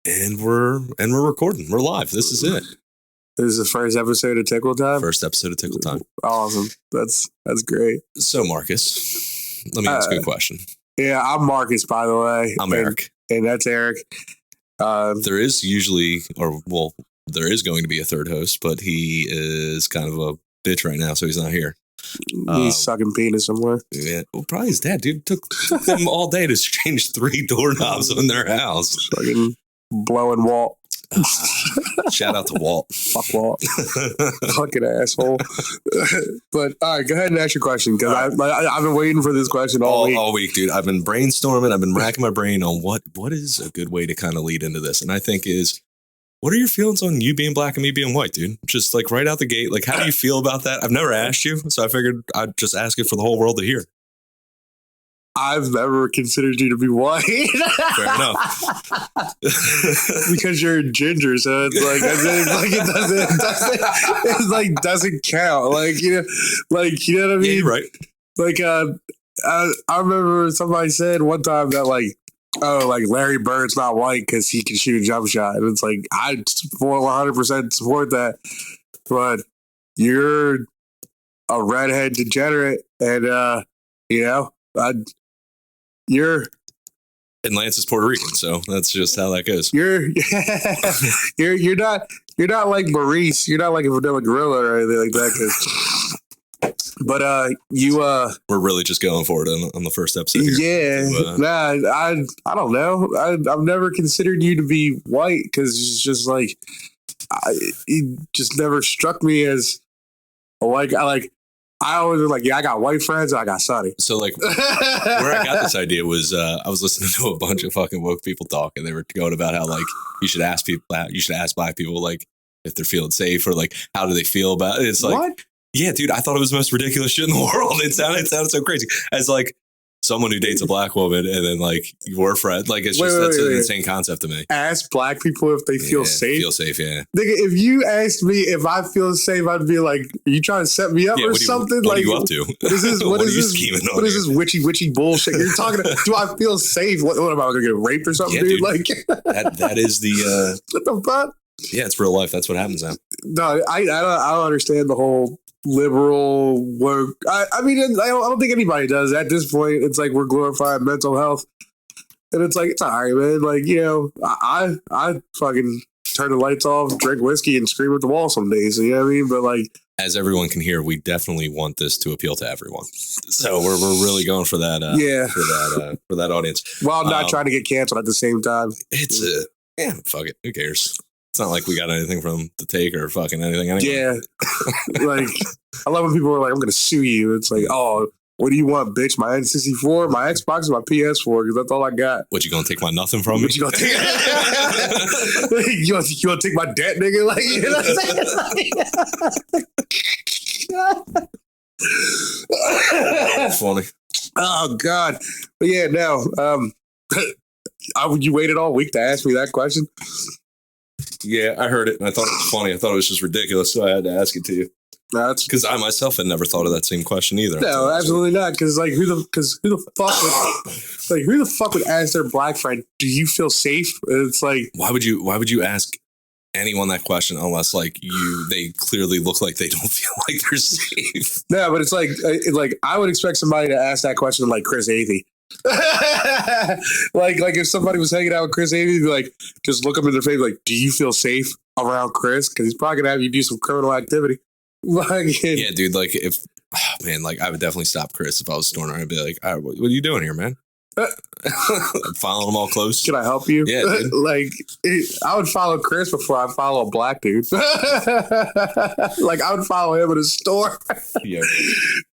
And we're recording. We're live. This is it. This is the first episode of Tickle Time? First episode of Tickle Time. Awesome. That's great. So, Marcus, let me ask you a question. Yeah, I'm Marcus, by the way. I'm Eric. And that's Eric. There is there is going to be a third host, but he is kind of a bitch right now, so he's not here. He's sucking penis somewhere. Yeah, well, probably his dad, dude. Took them all day to change 3 doorknobs in their house. Fucking blowing Walt. Shout out to Walt. Fuck Walt. Fucking asshole. But all right, go ahead and ask your question, because I've been waiting for this question all week. All week, dude. I've been brainstorming. I've been racking my brain on what is a good way to kind of lead into this. And I think is, what are your feelings on you being black and me being white, dude? Just like right out the gate. Like, how do you feel about that? I've never asked you, so I figured I'd just ask it for the whole world to hear. I've never considered you to be white. Fair enough. Because you're ginger, so it's like it doesn't count. Like, you know what I mean? Yeah, you're right. Like I remember somebody said one time that like Larry Bird's not white because he can shoot a jump shot, and it's like I 100% support that, but you're a redhead degenerate, and And Lance is Puerto Rican, so that's just how that goes. You're not like Maurice. You're not like a vanilla gorilla or anything like that. But we're really just going for it on the first episode here. Yeah, I don't know. I've never considered you to be white because it's just like it just never struck me as I always was like, yeah, I got white friends and I got Sonny. So like where I got this idea was I was listening to a bunch of fucking woke people talk, and they were going about how like you should ask black people like if they're feeling safe or like how do they feel about it. It's like, what? Yeah, dude, I thought it was the most ridiculous shit in the world. It sounded so crazy. As like someone who dates a black woman and then like you're a friend. Like it's just that's an insane concept to me. Ask black people if they feel safe. Feel safe, yeah. Nigga, if you asked me if I feel safe, I'd be like, are you trying to set me up or something? What are you up to? What is this? What is this witchy bullshit? You're talking to, do I feel safe? What am I gonna get raped or something, dude? Like that is the what the fuck? Yeah, it's real life. That's what happens now. No, I don't understand the whole liberal work. I mean, I don't think anybody does at this point. It's like we're glorifying mental health, and it's like it's all right, man. Like, you know, I fucking turn the lights off, drink whiskey, and scream at the wall some days. You know what I mean? But like, as everyone can hear, we definitely want this to appeal to everyone. So we're really going for that. For that audience, while not trying to get canceled at the same time. It's fuck it. Who cares? It's not like we got anything from the take or fucking anything anyway. Yeah. Like, I love when people are like, I'm going to sue you. It's like, oh, what do you want, bitch? My N64, my Xbox, and my PS4, because that's all I got. What, you going to take my nothing from me? What you going to take? you want to take my debt, nigga? Like, you know what I'm saying? Funny. Oh, God. But yeah, no. You waited all week to ask me that question? Yeah, I heard it, and I thought it was funny. I thought it was just ridiculous, so I had to ask it to you. That's because I myself had never thought of that same question either. No, absolutely not. Because who the fuck would ask their black friend, "Do you feel safe?" It's like, why would you ask anyone that question unless like they clearly look like they don't feel like they're safe? No, but it's like I would expect somebody to ask that question like Chris Athey. like if somebody was hanging out with Chris Athey, like just look him in their face, like, do you feel safe around Chris? Because he's probably gonna have you do some criminal activity. Like, yeah, dude. Like if I would definitely stop Chris if I was storing her. I'd be like, all right, what are you doing here, man? I'm following them all close. Can I help you? Yeah, dude. Like I would follow Chris before I follow a black dude. Like I would follow him in a store. Yeah,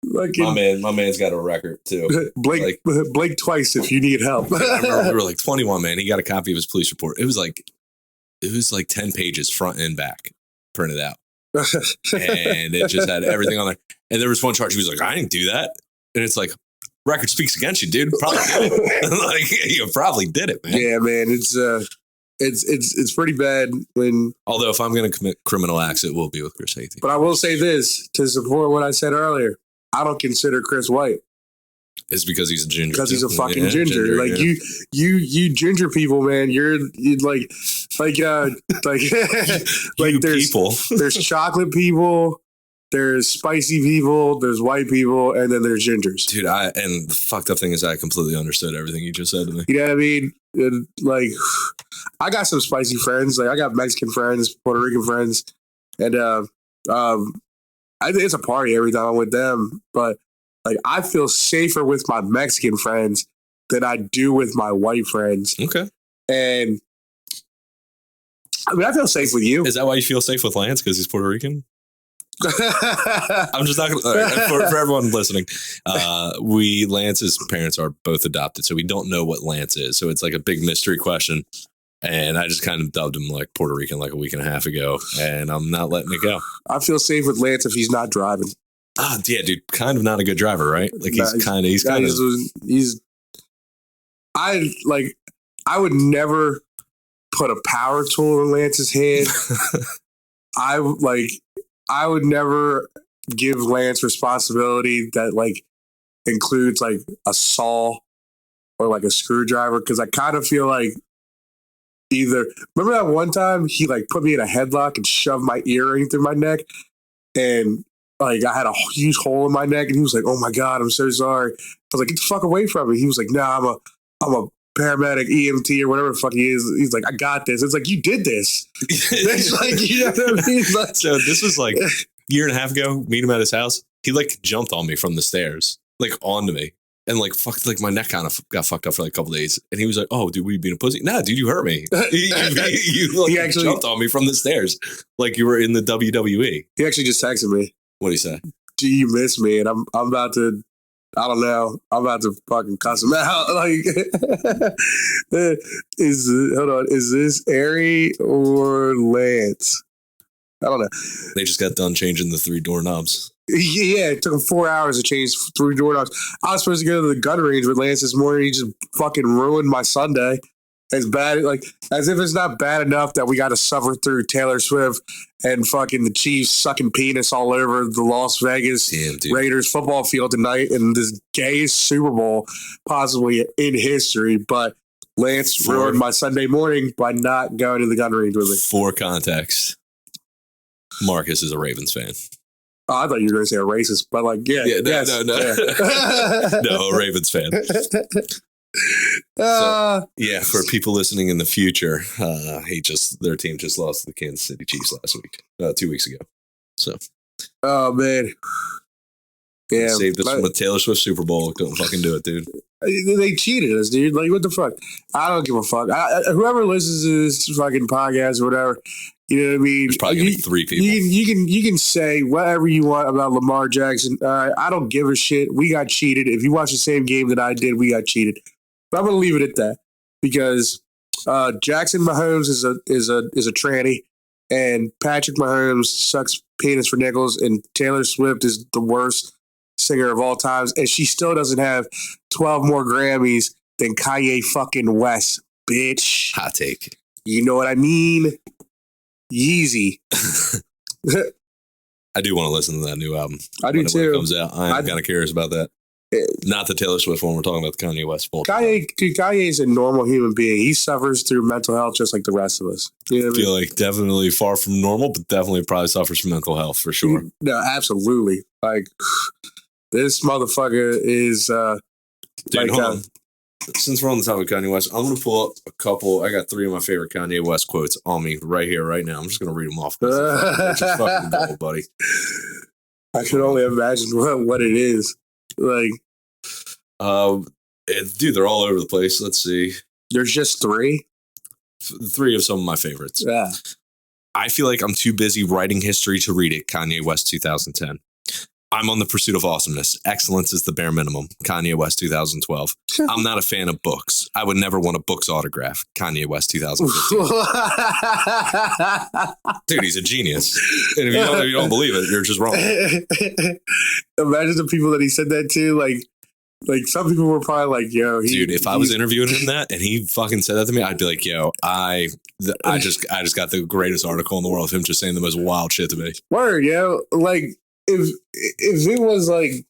like my man's got a record too. Blink twice if you need help. I remember we were like 21, man. He got a copy of his police report. It was like 10 pages front and back printed out, and it just had everything on there. And there was one charge. He was like, I didn't do that, and it's like, record speaks against you, dude. Probably did it. Like, you probably did it, man. Yeah, man. It's pretty bad when. Although, if I'm going to commit criminal acts, it will be with Chris Athey. But I will say this to support what I said earlier. I don't consider Chris white. It's because he's a ginger. Because he's a fucking ginger. Like you ginger people, man. You're like like You there's people. there's chocolate people, there's spicy people, there's white people, and then there's gingers. Dude, and the fucked up thing is I completely understood everything you just said to me. You know what I mean? And, like, I got some spicy friends. Like, I got Mexican friends, Puerto Rican friends, and I think it's a party every time I'm with them. But like, I feel safer with my Mexican friends than I do with my white friends. Okay. And I mean, I feel safe with you. Is that why you feel safe with Lance? Because he's Puerto Rican? I'm just not going to, for everyone listening, Lance's parents are both adopted, so we don't know what Lance is. So it's like a big mystery question. And I just kind of dubbed him like Puerto Rican like a week and a half ago, and I'm not letting it go. I feel safe with Lance if he's not driving. Yeah, dude, kind of not a good driver, right? Like I would never put a power tool in Lance's hand. I would never give Lance responsibility that like includes like a saw or like a screwdriver, because I kind of feel like remember that one time he like put me in a headlock and shoved my earring through my neck, and like I had a huge hole in my neck, and he was like, "Oh my God, I'm so sorry." I was like, "Get the fuck away from me." He was like, "Nah, I'm a paramedic, EMT, or whatever the fuck he is." He's like, "I got this." It's like, you did this. It's like, you know what I mean? Like, so this was like a year and a half ago. Meet him at his house. He like jumped on me from the stairs, like onto me. And like fucked, like my neck kind of got fucked up for like a couple of days. And he was like, "Oh, dude, were you being a pussy?" Nah, dude, you hurt me. you like, actually jumped on me from the stairs, like you were in the WWE. He actually just texted me. What did he say? Do you miss me? And I'm about to, I don't know. I'm about to fucking cuss him out. Like, hold on, is this Ari or Lance? I don't know. They just got done changing the 3 doorknobs. Yeah, it took him 4 hours to change 3 doorknobs. I was supposed to go to the gun range with Lance this morning. He just fucking ruined my Sunday. As bad, like, as if it's not bad enough that we got to suffer through Taylor Swift and fucking the Chiefs sucking penis all over the Las Vegas Raiders football field tonight in this gayest Super Bowl possibly in history. But Lance ruined my Sunday morning by not going to the gun range with me. For context, Marcus is a Ravens fan. Oh, I thought you were going to say a racist, but like, no, no, a Ravens fan. So, yeah, for people listening in the future, their team just lost to the Kansas City Chiefs last week, 2 weeks ago. So, oh man, yeah, saved us from a Taylor Swift Super Bowl. Couldn't fucking do it, dude. They cheated us, dude. Like, what the fuck? I don't give a fuck. Whoever listens to this fucking podcast or whatever, you know what I mean? There's probably gonna be 3 people. You can say whatever you want about Lamar Jackson. I don't give a shit. We got cheated. If you watch the same game that I did, we got cheated. But I'm gonna leave it at that, because Jackson Mahomes is a tranny, and Patrick Mahomes sucks penis for nickels, and Taylor Swift is the worst singer of all times, and she still doesn't have 12 more Grammys than Kanye fucking West, bitch. Hot take. You know what I mean? Yeezy. I do want to listen to that new album. I do too. When it comes out, I'm kind of curious about that. Not the Taylor Swift one. We're talking about the Kanye West. Kanye is a normal human being. He suffers through mental health just like the rest of us. You know what I feel like definitely far from normal, but definitely probably suffers from mental health for sure. No, absolutely. Like, this motherfucker is. Dude, hold on. Since we're on the topic of Kanye West, I'm going to pull up a couple. I got 3 of my favorite Kanye West quotes on me right here, right now. I'm just going to read them off. Just fucking gold, buddy. I can only imagine what it is. Like, dude, they're all over the place. Let's see. There's just 3? 3 of some of my favorites. Yeah. I feel like I'm too busy writing history to read it. Kanye West 2010. I'm on the pursuit of awesomeness. Excellence is the bare minimum. Kanye West 2012. I'm not a fan of books. I would never want a book's autograph. Kanye West 2015. Dude, he's a genius. And if you don't believe it, you're just wrong. Imagine the people that he said that to. Like some people were probably like, "Yo, dude, if I was interviewing him that and he fucking said that to me, I'd be like, yo, I just got the greatest article in the world of him just saying the most wild shit to me. Word, yo, like. If it was like,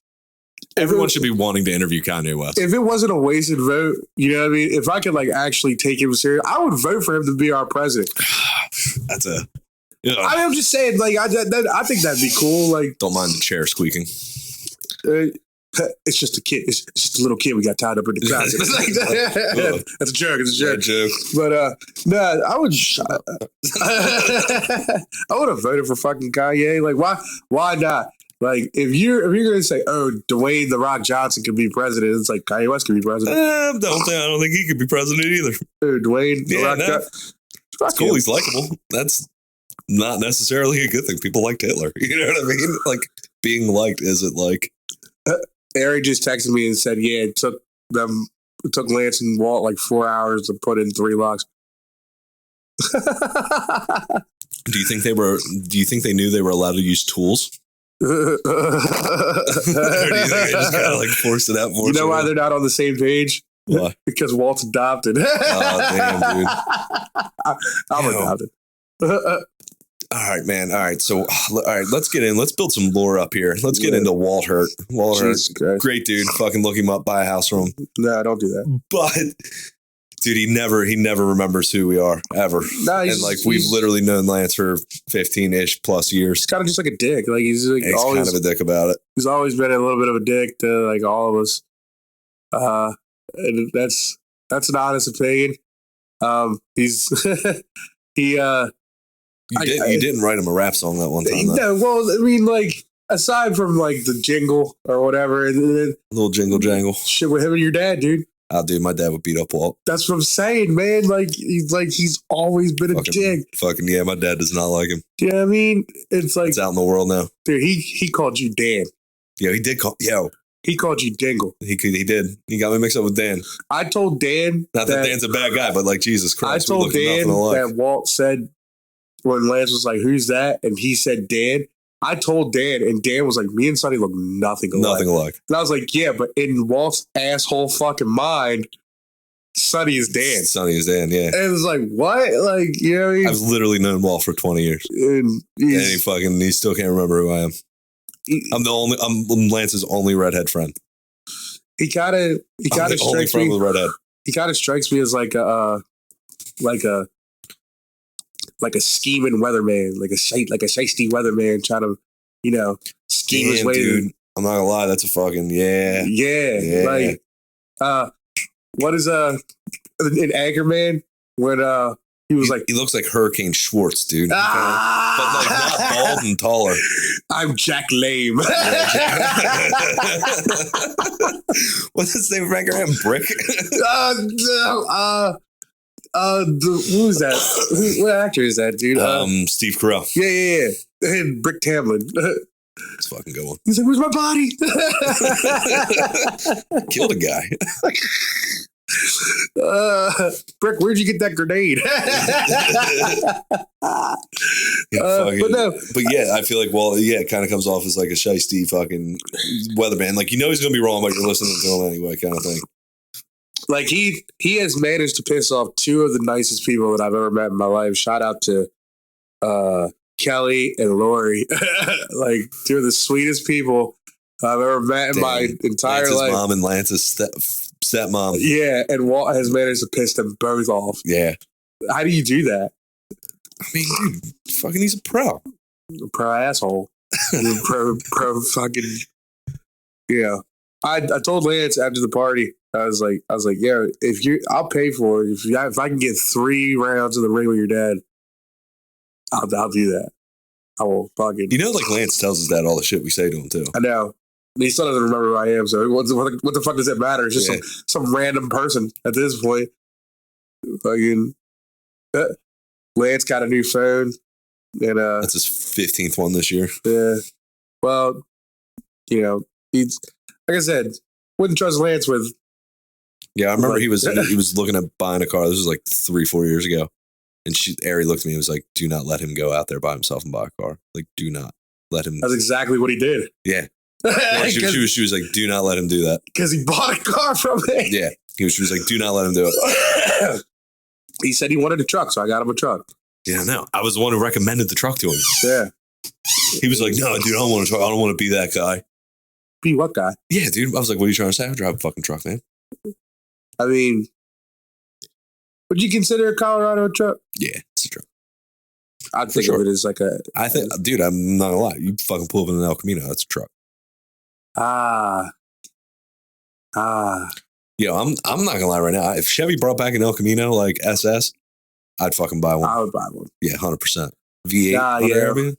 Everyone should be wanting to interview Kanye West. If it wasn't a wasted vote, you know what I mean? If I could like actually take him serious, I would vote for him to be our president. That's a. I'm just saying, like, I think that'd be cool. Like, don't mind the chair squeaking. It's just a kid. It's just a little kid we got tied up in the closet. It's like that. That's a joke. It's a joke. But no, I would. I would have voted for fucking Kanye. Like, why not? Like, if you're gonna say, oh, Dwayne the Rock Johnson could be president, it's like Kanye West could be president. I don't think he could be president either. Dwayne the Rock Johnson. It's cool. He's likable. That's not necessarily a good thing. People liked Hitler. You know what I mean? Like, being liked isn't like. Ari just texted me and said, yeah, it took Lance and Walt like 4 hours to put in 3 locks. Do you think they knew they were allowed to use tools? Or do you think they just kind of like forced it out? You know why they're not on the same page? Why? Because Walt's adopted. Oh, damn, dude. I'm adopted. All right, man. All right. So, all right, let's get in. Let's build some lore up here. Let's get into Walt Hurt. Walt Hurt, great dude. Fucking look him up, buy a house from him. No, don't do that. But, dude, he never remembers who we are, ever. No, and like, we've literally known Lance for 15-ish plus years. He's kind of just like a dick. Like, he's like always kind of a dick about it. He's always been a little bit of a dick to like all of us. And that's an honest opinion. You didn't write him a rap song that one time. No, well, I mean, like, aside from like the jingle or whatever, and little jingle jangle shit with him and your dad, dude. Oh, dude, my dad would beat up Walt. That's what I'm saying, man. Like, he's always been a dick. Fucking yeah, my dad does not like him. Do you know what I mean? It's like it's out in the world now, dude. He called you Dan. Yeah, he did call. He called you Dingle. He did. He got me mixed up with Dan. I told Dan not that Dan's a bad guy, but like Jesus Christ, I told Dan that Walt said. When Lance was like, who's that? And he said, Dan. I told Dan, and Dan was like, me and Sonny look nothing alike. Nothing alike. And I was like, yeah, but in Walt's asshole fucking mind, Sonny is Dan. Sonny is Dan, yeah. And it was like, what? Like, you know what I mean? I've literally known Walt for 20 years. And he still can't remember who I am. I'm Lance's only redhead friend. He kind of strikes me with redhead. He kind of strikes me as like a scheming weatherman, like a shiesty weatherman trying to, scheme his way. Dude, I'm not gonna lie, that's a fucking yeah. Like, what is in Anchorman when he was like, he looks like Hurricane Schwartz, dude. But like not bald and taller. I'm Jack Lame. What's his name? Anchorman? Brick. Who is that? What actor is that, dude? Steve Carell. Yeah. And Brick Tamlin. It's a fucking good one. He's like, where's my body? Killed a guy. Brick, where'd you get that grenade? But yeah, I feel like, it kind of comes off as like a shiesty fucking weatherman. Like, he's going to be wrong, but you're listening to him anyway, kind of thing. Like, he has managed to piss off 2 of the nicest people that I've ever met in my life. Shout out to Kelly and Lori. Like, 2 of the sweetest people I've ever met in my entire Lance's life. Mom and Lance's stepmom. Yeah, and Walt has managed to piss them both off. Yeah. How do you do that? I mean, dude, fucking he's a pro. Pro asshole. pro fucking, yeah. I told Lance after the party, I was like, yeah, I'll pay for it. If I can get 3 rounds in the ring with your dad, I'll do that. I will fucking. Like Lance tells us that all the shit we say to him too. I know. He still doesn't remember who I am. So what the fuck does that matter? It's just some random person at this point. Fucking. Lance got a new phone, and that's his 15th one this year. Yeah. Well, he's like I said, wouldn't trust Lance with. Yeah, I remember he was looking at buying a car. This was like 3-4 years ago, and Ari looked at me and was like, "Do not let him go out there by himself and buy a car. Like, do not let him." That's exactly what he did. Yeah. She was like, "Do not let him do that," because he bought a car from me. Yeah, she was like, "Do not let him do it." He said he wanted a truck, so I got him a truck. Yeah, no, I was the one who recommended the truck to him. Yeah, he was like, "No, dude, I don't want a truck. I don't want to be that guy." Be what guy? Yeah, dude. I was like, what are you trying to say? I drive a fucking truck, man. I mean, would you consider a Colorado a truck? Yeah, it's a truck. I'd think of it as like a. I think, dude, I'm not gonna lie. You fucking pull up in an El Camino, that's a truck. Yo, I'm not gonna lie right now. If Chevy brought back an El Camino like SS, I'd fucking buy one. I would buy one. Yeah, 100%. V8.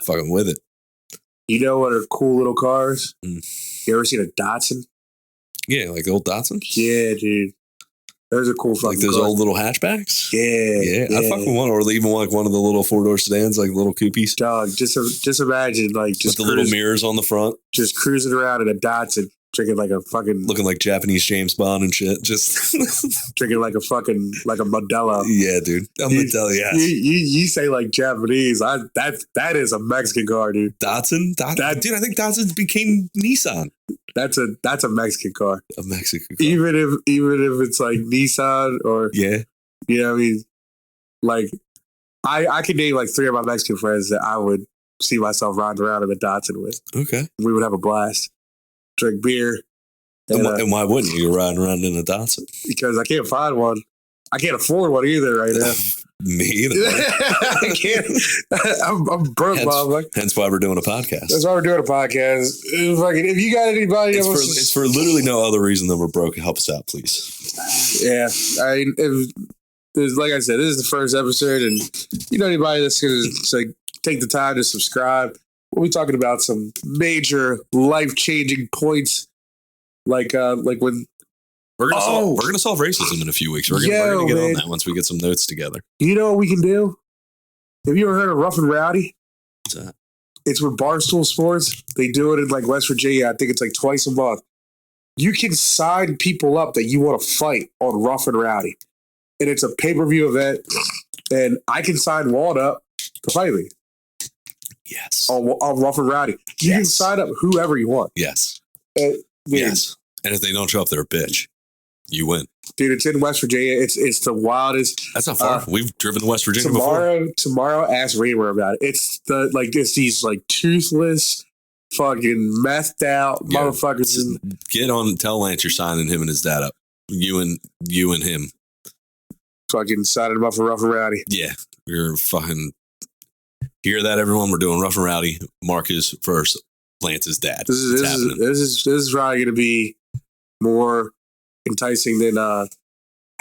Fucking with it. You know what are cool little cars? Mm. You ever seen a Datsun? Yeah, like the old Datsun. Yeah, dude. Those are cool fucking like those cars. old little hatchbacks. Yeah. I'd fucking want, or even like one of the little 4-door sedans, like little coupies. Dog, just imagine like just with the little mirrors on the front, just cruising around in a Datsun, drinking like a fucking looking like Japanese James Bond and shit. Just drinking like a fucking like a Modelo. Yeah, dude, a Modelo. Yes. You say like Japanese. That is a Mexican car, dude. Datsun. Dude, I think Datsun became Nissan. That's a Mexican car. A Mexican car. Even if it's like Nissan or yeah, you know what I mean. Like I could name like 3 of my Mexican friends that I would see myself riding around in a Datsun with. Okay, we would have a blast, drink beer. And why wouldn't you riding around in a Datsun? Because I can't find one. I can't afford one either right now. Me either. I can't. I'm broke, hence why we're doing a podcast. That's why we're doing a podcast. If you got anybody, it's for literally no other reason than we're broke. Help us out, please. Yeah, like I said, this is the first episode, and you know anybody that's gonna like take the time to subscribe. We'll be talking about some major life-changing points, like when. We're gonna solve racism in a few weeks. We're gonna get on that once we get some notes together. You know what we can do? Have you ever heard of Rough and Rowdy? What's that? It's with Barstool Sports. They do it in like West Virginia. I think it's like twice a month. You can sign people up that you want to fight on Rough and Rowdy, and it's a pay-per-view event. And I can sign Walt up to fight me. Yes. On Rough and Rowdy, you can sign up whoever you want. Yes. Yes. And if they don't show up, they're a bitch. You win. Dude, it's in West Virginia. It's the wildest. That's not far. We've driven to West Virginia before. Tomorrow, ask Raymer about it. It's these like toothless, fucking methed out motherfuckers. Get on, tell Lance you're signing him and his dad up. You and him. Fucking signing him up for Rough and Rowdy. Yeah. You're fucking hear that, everyone? We're doing Rough and Rowdy. Marcus versus Lance's dad. This is probably gonna be more enticing than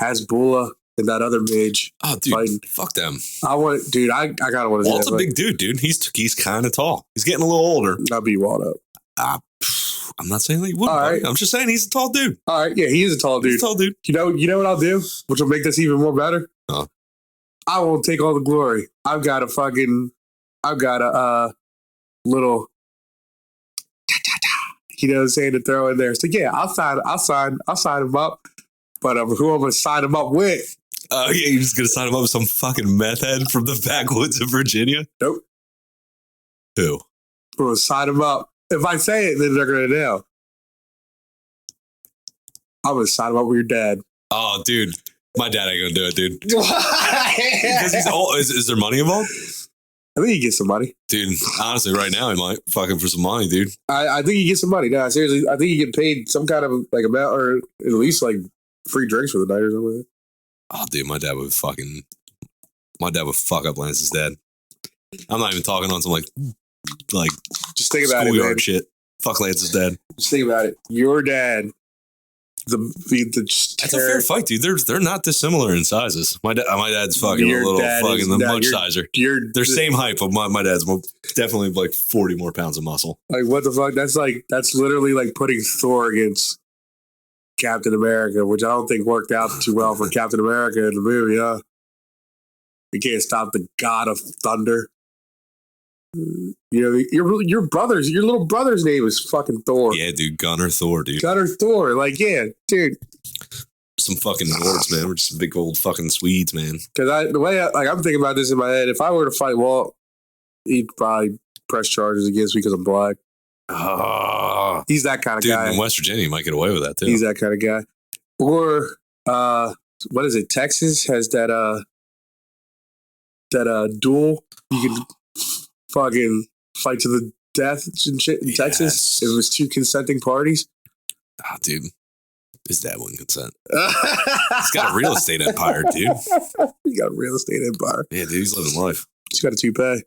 Hasbulla and that other mage. Oh, dude, fighting. Fuck them. I gotta want to. Walt's a big dude, dude. He's kind of tall. He's getting a little older. I'll beat Walt up. I'm not saying that he wouldn't. Right. I'm just saying he's a tall dude. All right, yeah, he is a tall dude. He's a tall dude. You know what I'll do, which will make this even more better. I won't take all the glory. I've got a little. You know what I'm saying, to throw in there. So yeah, I'll sign him up. But who I'm gonna sign him up with? Oh yeah, you're just gonna sign him up with some fucking meth head from the backwoods of Virginia? Nope. Who? I'm gonna sign him up. If I say it, then they're gonna know. I'm gonna sign him up with your dad. Oh, dude. My dad ain't gonna do it, dude. Because he's old. Is there money involved? I think he gets some money. Dude, honestly, right now he might fucking for some money, dude. I think he gets some money. No, seriously, I think he get paid some kind of like amount, or at least like free drinks for the night or something. Oh, dude, my dad would fuck up Lance's dad. I'm not even talking on some like just think about it, man. Shit. Fuck Lance's dad. Just think about it. Your dad. That's a fair fight, dude. They're not dissimilar in sizes. My dad's fucking a little fucking much sizer. They're same height, but my dad's definitely like 40 more pounds of muscle. Like what the fuck? That's literally like putting Thor against Captain America, which I don't think worked out too well for Captain America in the movie. Huh? You can't stop the God of Thunder. You know, your little brother's name is fucking Thor. Yeah, dude, Gunner Thor, dude. Gunner Thor, like, yeah, dude. Some fucking Nords, man. We're just big old fucking Swedes, man. Because the way I'm thinking about this in my head, if I were to fight Walt, he'd probably press charges against me because I'm black. He's that kind of guy. In West Virginia, you might get away with that too. He's that kind of guy. Or what is it? Texas has that duel. You can fucking fight to deaths and shit in Texas? It was 2 consenting parties. Ah, dude. His dad wouldn't consent. He's got a real estate empire, dude. He got a real estate empire. Yeah, dude, he's living life. He's got a toupee.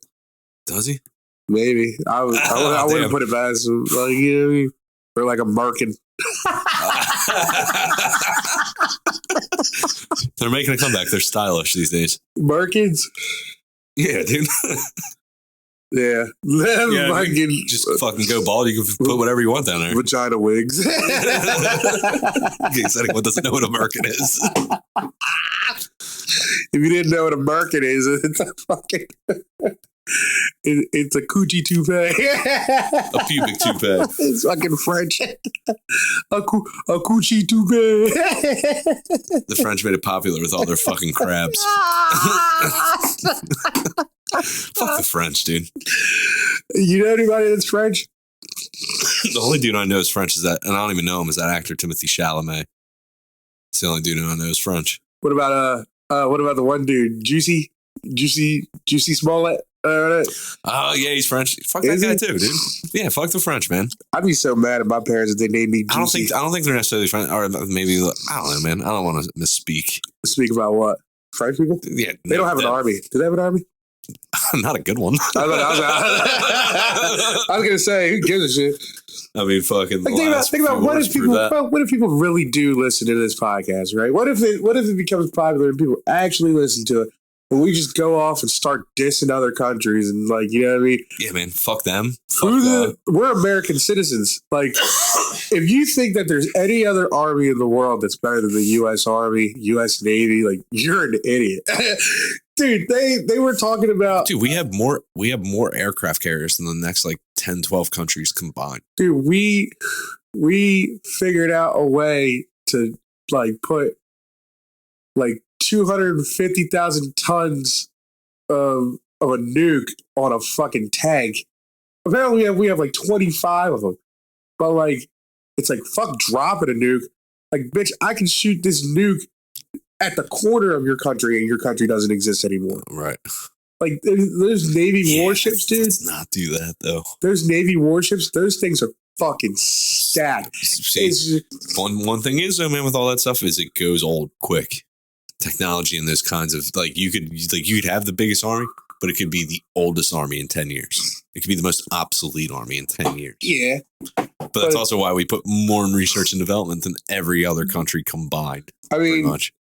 Does he? Maybe. I wouldn't put it past him. Like, you know, or like a merkin. They're making a comeback. They're stylish these days. Merkins? Yeah, dude. Yeah. Just fucking go bald. You can put whatever you want down there. Vagina wigs. Anyone doesn't know what a merkin is. If you didn't know what a merkin is, it's a fucking... It's a coochie toupee. A pubic toupee. It's fucking French. A coochie toupee. The French made it popular with all their fucking crabs. Fuck the French, dude. You know anybody that's French? The only dude I know is French is that, and I don't even know him, is that actor Timothy Chalamet. It's the only dude I know is French. What about the one dude, Juicy Smollett? Oh yeah, he's French. Fuck that guy too, dude. Yeah, fuck the French, man. I'd be so mad at my parents if they named me Juicy. I don't think they're necessarily French, or maybe I don't know, man. I don't want to misspeak. Speak about what? French people? Yeah, they don't have an army. Do they have an army? Not a good one. I was gonna say, who gives a shit? I mean, fucking. Like, think about what if people really do listen to this podcast, right? What if it becomes popular and people actually listen to it, and we just go off and start dissing other countries and, like, you know what I mean? Yeah, man. Fuck them. We're American citizens. Like, if you think that there's any other army in the world that's better than the U.S. Army, U.S. Navy, like, you're an idiot. Dude, they were talking about... Dude, we have more aircraft carriers than the next, like, 10, 12 countries combined. Dude, we figured out a way to, like, put, like, 250,000 tons of a nuke on a fucking tank. Apparently we have like 25 of them. But, like, it's like, fuck dropping a nuke. Like, bitch, I can shoot this nuke at the corner of your country and your country doesn't exist anymore. Right. Like, there's Navy warships, dude. Let's not do that, though. There's Navy warships. Those things are fucking stacked. See, one thing is, though, man, with all that stuff is it goes old quick. Technology and those kinds of, like, you could have the biggest army, but it could be the oldest army in 10 years. It could be the most obsolete army in 10 years. Yeah. But that's also why we put more in research and development than every other country combined. I mean, much.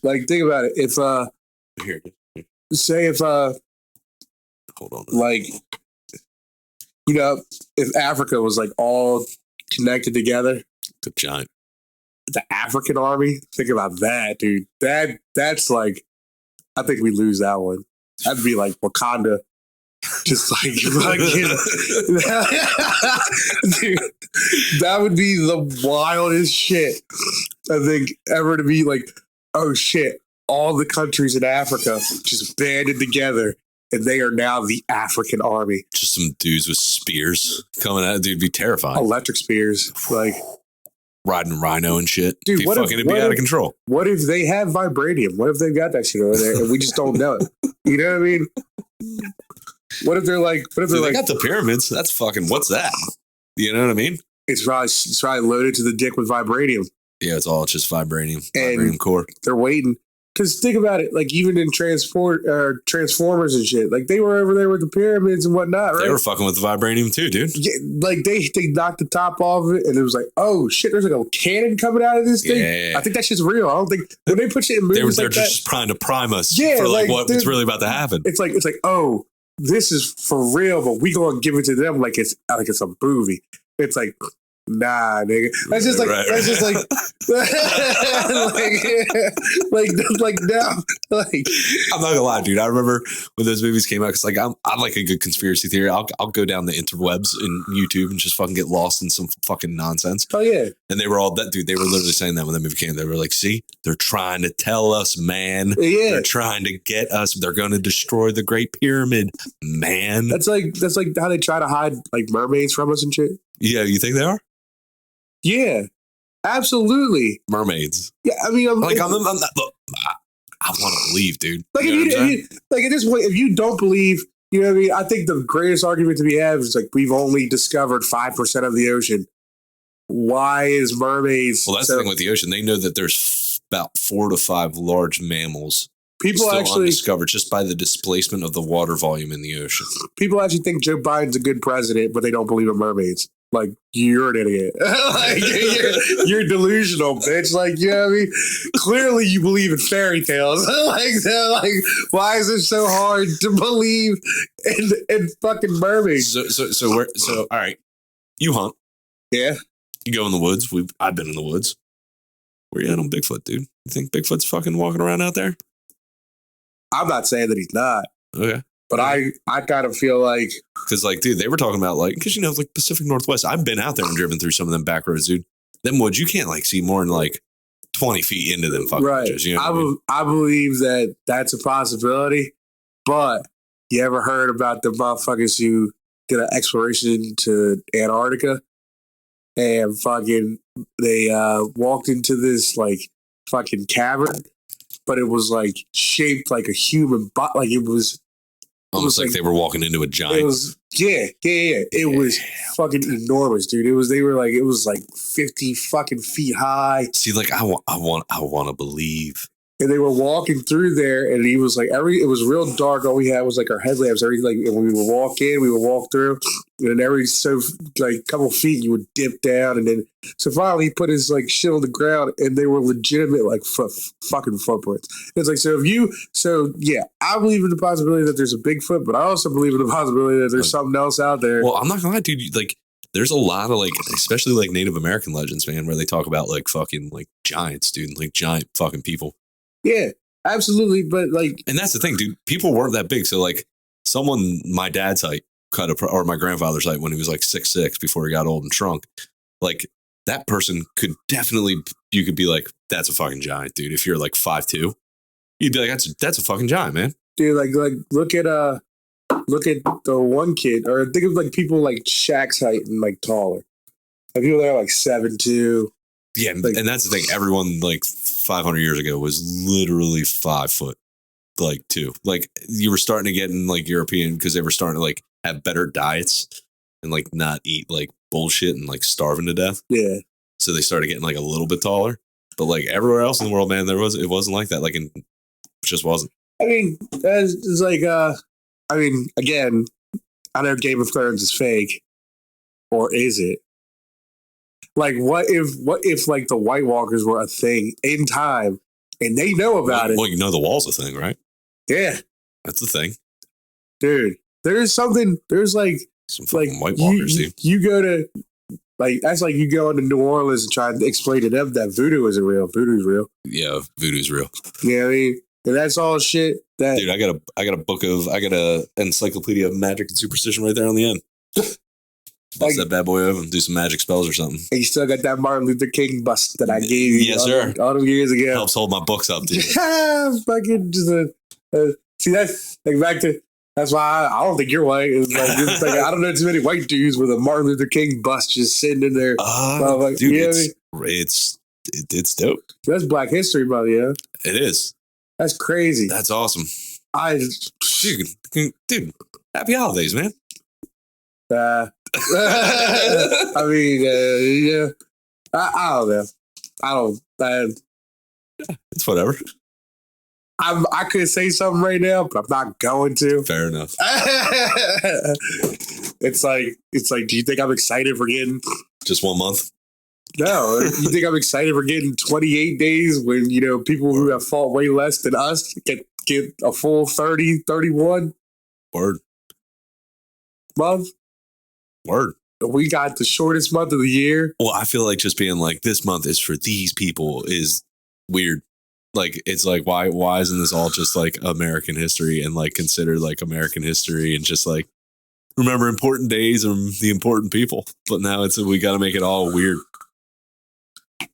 Like, think about it. If, here. Say if, hold on. Like, you know, if Africa was, like, all connected together. The giant. The African army, think about that, dude. That's like, I think we lose that one. That'd be like Wakanda, just like you know, dude, that would be the wildest shit I think ever to be like, oh shit, all the countries in Africa just banded together and they are now the African army. Just some dudes with spears coming at it, dude. Be terrifying. Electric spears, like. Riding rhino and shit. Dude, it'd be out of control. What if they have vibranium? What if they've got that shit over there and we just don't know it? You know what I mean? What if they're like... They got the pyramids. That's fucking... What's that? You know what I mean? It's probably loaded to the dick with vibranium. Yeah, it's just vibranium. And vibranium core. They're waiting. Because think about it, like even in Transformers and shit, like they were over there with the pyramids and whatnot, right? They were fucking with the vibranium too, dude. Yeah, like they knocked the top off of it and it was like, oh shit, there's like a cannon coming out of this thing. Yeah. I think that shit's real. I don't think when they put shit in movies they're just trying to prime us for what's really about to happen. It's like, oh, this is for real, but we gonna give it to them like it's a movie. It's like, nah, nigga. That's just like, like now, like. I'm not gonna lie, dude. I remember when those movies came out because, like, I'm like a good conspiracy theory. I'll go down the interwebs in YouTube and just fucking get lost in some fucking nonsense. Oh yeah. And they were all that, dude. They were literally saying that when the movie came. They were like, "See, they're trying to tell us, man. Yeah. They're trying to get us. They're going to destroy the Great Pyramid, man." That's like how they try to hide like mermaids from us and shit. Yeah, you think they are? Yeah, absolutely. Mermaids. Yeah, I mean, I'm not, look, I want to believe, dude. Like, if you like at this point, if you don't believe You know what I mean? I think the greatest argument to be had is like we've only discovered 5% of the ocean. Why is mermaids? Well, that's the thing with the ocean. They know that there's about 4 to 5 large mammals people still actually undiscovered just by the displacement of the water volume in the ocean. people actually think Joe Biden's a good president, but they don't believe in mermaids. Like, you're an idiot. Like, you're delusional, bitch. Like, you know what I mean? Clearly you believe in fairy tales. Like, why is it so hard to believe in fucking mermaids? So all right. You hunt. Yeah. You go in the woods. I've been in the woods. Where you at on Bigfoot, dude? You think Bigfoot's fucking walking around out there? I'm not saying that he's not. Okay. But I kind of feel like... Because, like, dude, they were talking about, like... Because, you know, like, Pacific Northwest. I've been out there and driven through some of them back roads, dude. Them woods, you can't, like, see more than, like, 20 feet into them fucking woods. You know I believe that that's a possibility. But you ever heard about the motherfuckers who did an exploration to Antarctica? And fucking... They walked into this, like, fucking cavern. But it was, like, shaped like a human body. Like, it was... Almost like they were walking into a giant. It was, yeah. It was fucking enormous, dude. It was like 50 fucking feet high. See, like I want to believe. And they were walking through there, and he was like, it was real dark. All we had was like our headlamps. Everything, like, and when we would walk in, we would walk through, and then every couple feet, you would dip down, and then so finally he put his like shit on the ground, and they were legitimate like fucking footprints. It's like yeah, I believe in the possibility that there's a Bigfoot, but I also believe in the possibility that there's something else out there. Well, I'm not gonna lie, dude. Like, there's a lot of like, especially like Native American legends, man, where they talk about like fucking like giants, dude, like giant fucking people. Yeah, absolutely. But like, and that's the thing, dude. People weren't that big. So like, someone my dad's height or my grandfather's height when he was like 6'6" before he got old and shrunk. Like that person could definitely, you could be like, that's a fucking giant, dude. If you're like 5'2", you'd be like, that's a fucking giant, man. Dude, like look at the one kid, or think of like people like Shaq's height and like taller. Like people that are like 7'2". Yeah, like, and that's the thing. Everyone like 500 years ago was literally 5 foot, like 2. Like you were starting to get in like European because they were starting to like have better diets and like not eat like bullshit and like starving to death. Yeah. So they started getting like a little bit taller, but like everywhere else in the world, man, it wasn't like that. Like it just wasn't. I mean, it's like again, I know Game of Thrones is fake, or is it? Like, what if like the White Walkers were a thing in time, and they know about it? Well, you know the wall's a thing, right? Yeah, that's the thing, dude. There's something. There's like some fucking White Walkers, dude. You go to like that's like you go into New Orleans and try to explain to them that voodoo isn't real. Voodoo's real. Yeah, voodoo's real. You know what I mean? And that's all shit. That dude, I got a encyclopedia of magic and superstition right there on the end. Bust that bad boy over and do some magic spells or something. And you still got that Martin Luther King bust that I gave you. Yes, sir. All them years ago. Helps hold my books up, dude. Fucking just see that's like back to. That's why I don't think you're white. It's like I don't know too many white dudes with a Martin Luther King bust just sitting in there. Dude, you know it's dope. That's Black History Month, yeah. It is. That's crazy. That's awesome. Dude, happy holidays, man. I mean, yeah. I don't know. It's whatever. I could say something right now, but I'm not going to. Fair enough. It's like, do you think I'm excited for getting just 1 month? No, you think I'm excited for getting 28 days when, you know, people who have fought way less than us get a full 30, 31? Word. Month? Word. We got the shortest month of the year. Well, I feel like just being like, this month is for these people is weird. Like, it's like, why isn't this all just like American history and like considered like American history and just like remember important days and the important people? But now we got to make it all weird.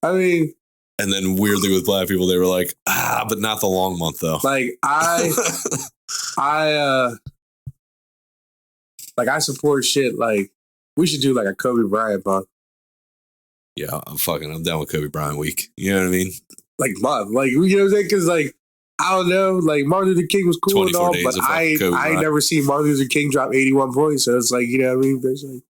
I mean, and then weirdly with Black people, they were like, but not the long month though. Like I support shit. Like we should do like a Kobe Bryant month. Yeah, I'm down with Kobe Bryant week. You know what I mean? Like month, like you know what I'm saying? Because like I don't know. Like Martin Luther King was cool and all, but I ain't never seen Martin Luther King drop 81 points. So it's like, you know what I mean? There's like.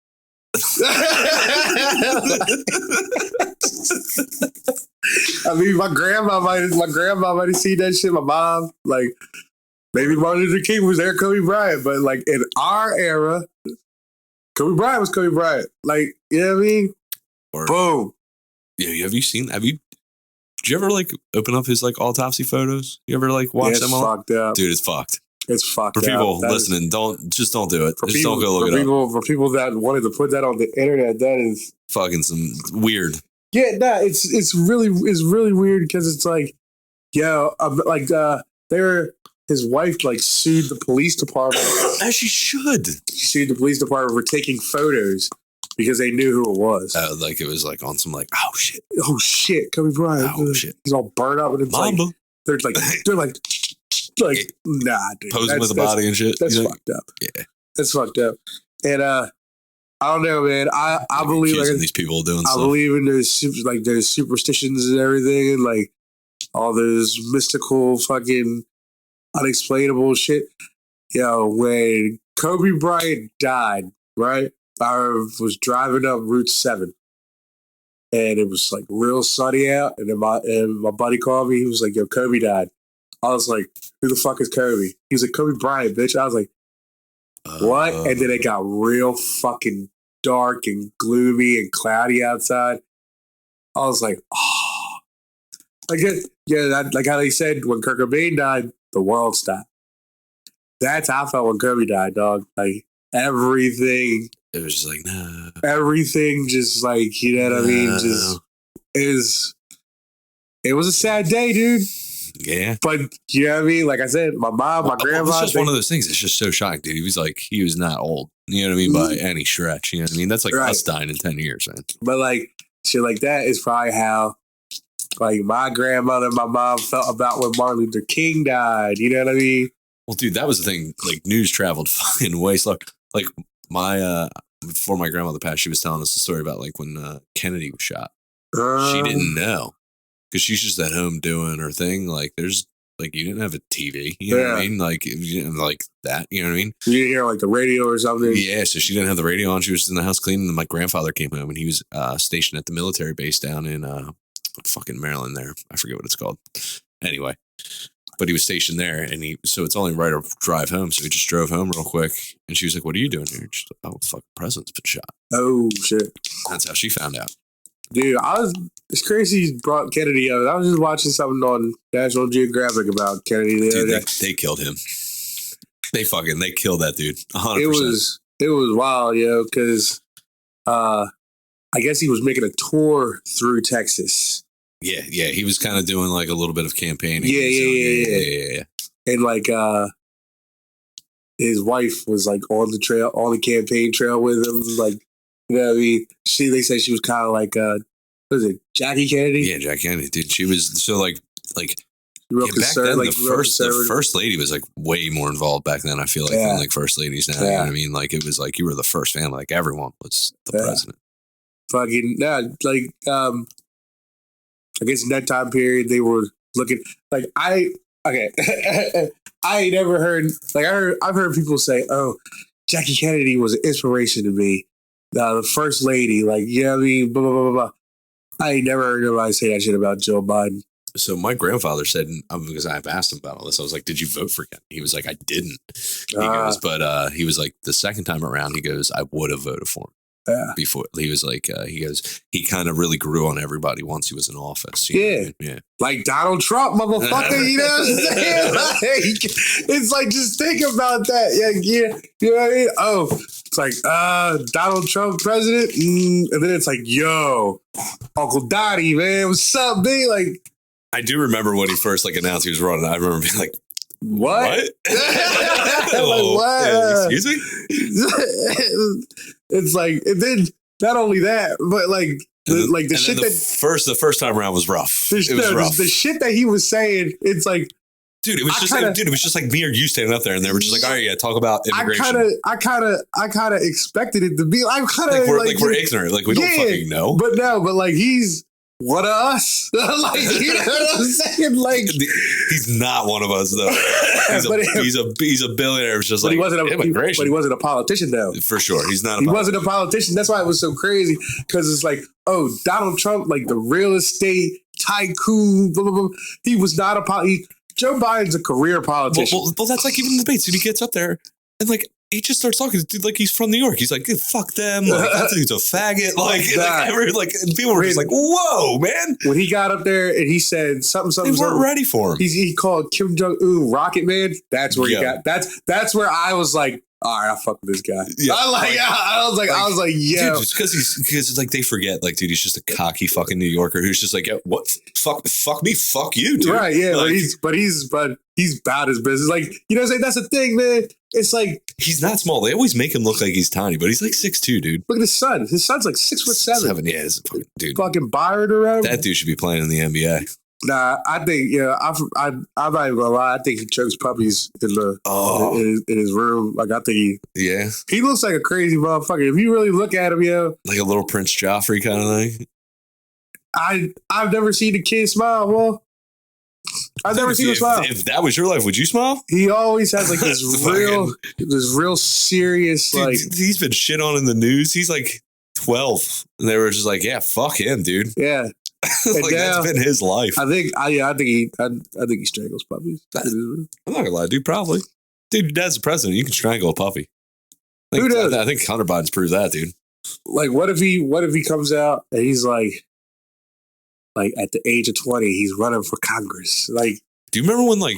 I mean, my grandma might have seen that shit. My mom, like, maybe Martin Luther King was there, Kobe Bryant, but like in our era, Kobe Bryant was Kobe Bryant. Like, you know what I mean? Boom. Yeah, did you ever like open up his like autopsy photos? You ever like watch them all? Fucked up. Dude, it's fucked. It's fucked up. For people listening, don't do it. Just don't go look it up. For people that wanted to put that on the internet, that is fucking some weird. Yeah, it's really weird because it's like, his wife like sued the police department. As she should. She sued the police department for taking photos because they knew who it was. Like it was like on some like, oh shit, Kobe Bryant. Oh shit, he's all burnt up and it's Mamba. Like they're like nah, dude. Posing with the body and shit. That's fucked up. Yeah, that's fucked up. And I don't know, man. I believe like these people doing. I believe in those superstitions and everything, and like all those mystical fucking unexplainable shit. When Kobe Bryant died, right? I was driving up Route 7 and it was like real sunny out. And then my buddy called me. He was like, yo, Kobe died. I was like, who the fuck is Kobe? He was like, Kobe Bryant, bitch. I was like, what? And then it got real fucking dark and gloomy and cloudy outside. I was like, oh. Like how they said when Kurt Cobain died, the world stopped. That's how I felt when Kobe died, dog. Like everything. It was just like, no. Everything just like, you know what I mean? It was a sad day, dude. Yeah. But you know what I mean? Like I said, my mom, my grandma. It's just one of those things. It's just so shocking, dude. He was not old. You know what I mean? By any stretch. You know what I mean? That's like us dying in 10 years, man. But like shit like that is probably how like my grandmother and my mom felt about when Martin Luther King died. You know what I mean? Well, dude, that was the thing. Like news traveled fucking way slow. Like before my grandmother passed, she was telling us a story about like when Kennedy was shot. She didn't know because she's just at home doing her thing. Like there's like you didn't have a TV, you know what I mean? Like you didn't like that, you know what I mean? You didn't hear like the radio or something. Yeah, so she didn't have the radio on. She was in the house cleaning. And my grandfather came home and he was stationed at the military base down in fucking Maryland. There, I forget what it's called. Anyway. But he was stationed there, and so it's only right a drive home. So he just drove home real quick, and she was like, "What are you doing here?" She's like, "Oh, fucking president's been shot." Oh shit! That's how she found out. Dude, it's crazy you brought Kennedy up. I was just watching something on National Geographic about Kennedy the other day. They killed him. They killed that dude. 100%. It was wild, because I guess he was making a tour through Texas. Yeah. He was kind of doing like a little bit of campaigning. Yeah. And like his wife was like on the campaign trail with him. Like, you know what I mean? They said she was kind of like what was it, Jackie Kennedy? Yeah, Jackie Kennedy, dude. She was so like real back then, the first lady was like way more involved back then, I feel like, than like first ladies now. You know what I mean? Like it was like you were the first family, like everyone was the president. Fucking I guess in that time period they were looking like I ain't never heard like I've heard people say, "Oh, Jackie Kennedy was an inspiration to me." The first lady, like, you know what I mean? Blah blah blah blah. I ain't never heard nobody say that shit about Joe Biden. So my grandfather said, because I've asked him about all this, I was like, "Did you vote for Kennedy?" He was like, "I didn't." He goes, but he was like, the second time around, he goes, "I would have voted for him." Yeah. Before he was like, he goes, he kind of really grew on everybody once he was in office. Yeah. Like Donald Trump, motherfucker. You know what I'm saying? Like, it's like, just think about that. Yeah. You know what I mean? Oh, it's like, Donald Trump president. And then it's like, yo, Uncle Dottie, man, what's up, B? Like, I do remember when he first like announced he was running. I remember being like, what? Like, what? Yeah, excuse me? It's like, and then not only that, but like the shit the first time around was rough. It was rough. The shit that he was saying, it's like, dude, it was just like me or you standing up there, and they were just like, all right, yeah, talk about immigration. I kind of expected it to be. I kind of like we're ignorant, like we don't fucking know. But like he's one of us. Like, you know what I'm saying? Like, he's not one of us though. He's a billionaire. It's just but like he wasn't immigration. but he wasn't a politician though. For sure, he's not. He wasn't a politician. That's why it was so crazy, because it's like, oh, Donald Trump, like the real estate tycoon. Blah, blah, blah. He was not a Joe Biden's a career politician. Well, that's like even in the debates. Dude, he gets up there and like he just starts talking. Dude, like he's from New York. He's like, fuck them. Like, that dude's a faggot. And people were just like, whoa, man. When he got up there and he said something, they weren't ready for him. He called Kim Jong-un Rocket Man. That's where he got. That's where I was like, all right, I'll fuck with this guy. Yeah. I was like, yeah. Dude, because it's like they forget, like, dude, he's just a cocky fucking New Yorker who's just like, what? Fuck me, fuck you, dude. Right, yeah. Like, but he's about his business. Like, you know what I'm saying? That's the thing, man. It's like he's not small. They always make him look like he's tiny, but he's like 6'2", dude. Look at his son. His son's like 6'7". Yeah, it's fucking dude. Fucking Byron around. That dude should be playing in the NBA. Nah, I think I'm not even gonna lie. I think he chokes puppies in his room. Like I think he looks like a crazy motherfucker. If you really look at him, like a little Prince Joffrey kind of thing. I've never seen a kid smile. Well, I've never seen him smile. If that was your life, would you smile? He always has like this real serious. Dude, like he's been shit on in the news. He's like 12, and they were just like, yeah, fuck him, dude. Yeah. Like that's been his life. I think he strangles puppies. I'm not gonna lie, dude. Probably, dude. Your dad's the president. You can strangle a puppy. Who does? I think Hunter Biden's proved that, dude. Like, what if he comes out and he's like at the age of 20, he's running for Congress. Like, do you remember when I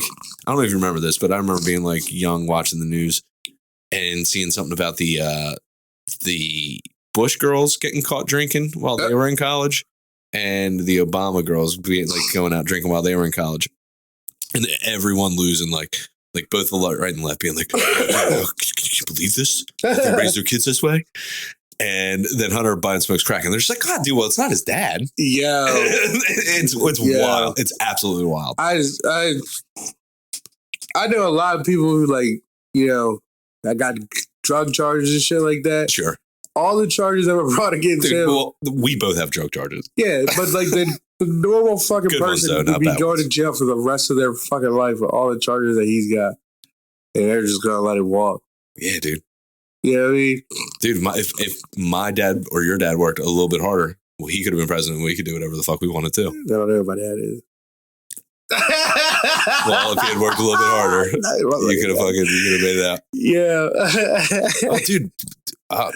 don't know if you remember this, but I remember being like young, watching the news and seeing something about the Bush girls getting caught drinking while they were in college. And the Obama girls being like going out drinking while they were in college, and everyone losing like both the right and left being like, oh, can you believe this? They raise their kids this way, and then Hunter Biden smokes crack, and they're just like, God, dude, well, it's not his dad. Yeah, it's wild. It's absolutely wild. I know a lot of people who that got drug charges and shit like that. Sure. All the charges that were brought against him. Well, we both have drug charges. Yeah, but like the normal fucking Good person ones, though, would be going ones. to jail for the rest of their fucking life for all the charges that he's got. And they're just going to let him walk. Yeah, dude. You know what I mean? Dude, if my dad or your dad worked a little bit harder, well, he could have been president and we could do whatever the fuck we wanted to. I don't know who my dad is. Well, if he had worked a little bit harder, you could have made it out. Yeah. Oh, dude.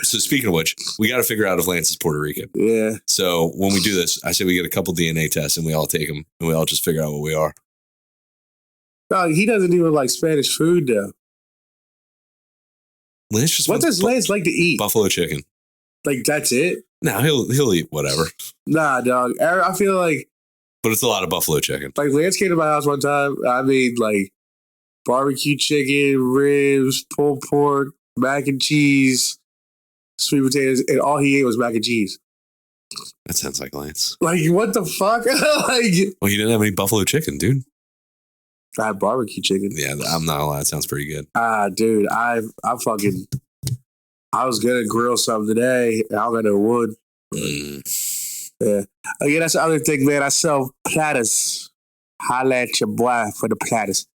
So speaking of which, we got to figure out if Lance is Puerto Rican. Yeah. So when we do this, I say we get a couple DNA tests and we all take them and we all just figure out what we are. No, he doesn't even like Spanish food though. Lance just what does Lance like to eat? Buffalo chicken. Like that's it? No, he'll eat whatever. Nah, dog. I feel like. But it's a lot of buffalo chicken. Like Lance came to my house one time. I made like barbecue chicken, ribs, pulled pork, mac and cheese, sweet potatoes, and all he ate was mac and cheese. That sounds like Lance. Like what the fuck? Well, you didn't have any buffalo chicken, dude. I had barbecue chicken. Yeah, I'm not gonna lie. That sounds pretty good. Dude, I was gonna grill something today. I don't got no wood. Yeah. Again, that's the other thing, man. I sell platters. Holla at your boy for the platters.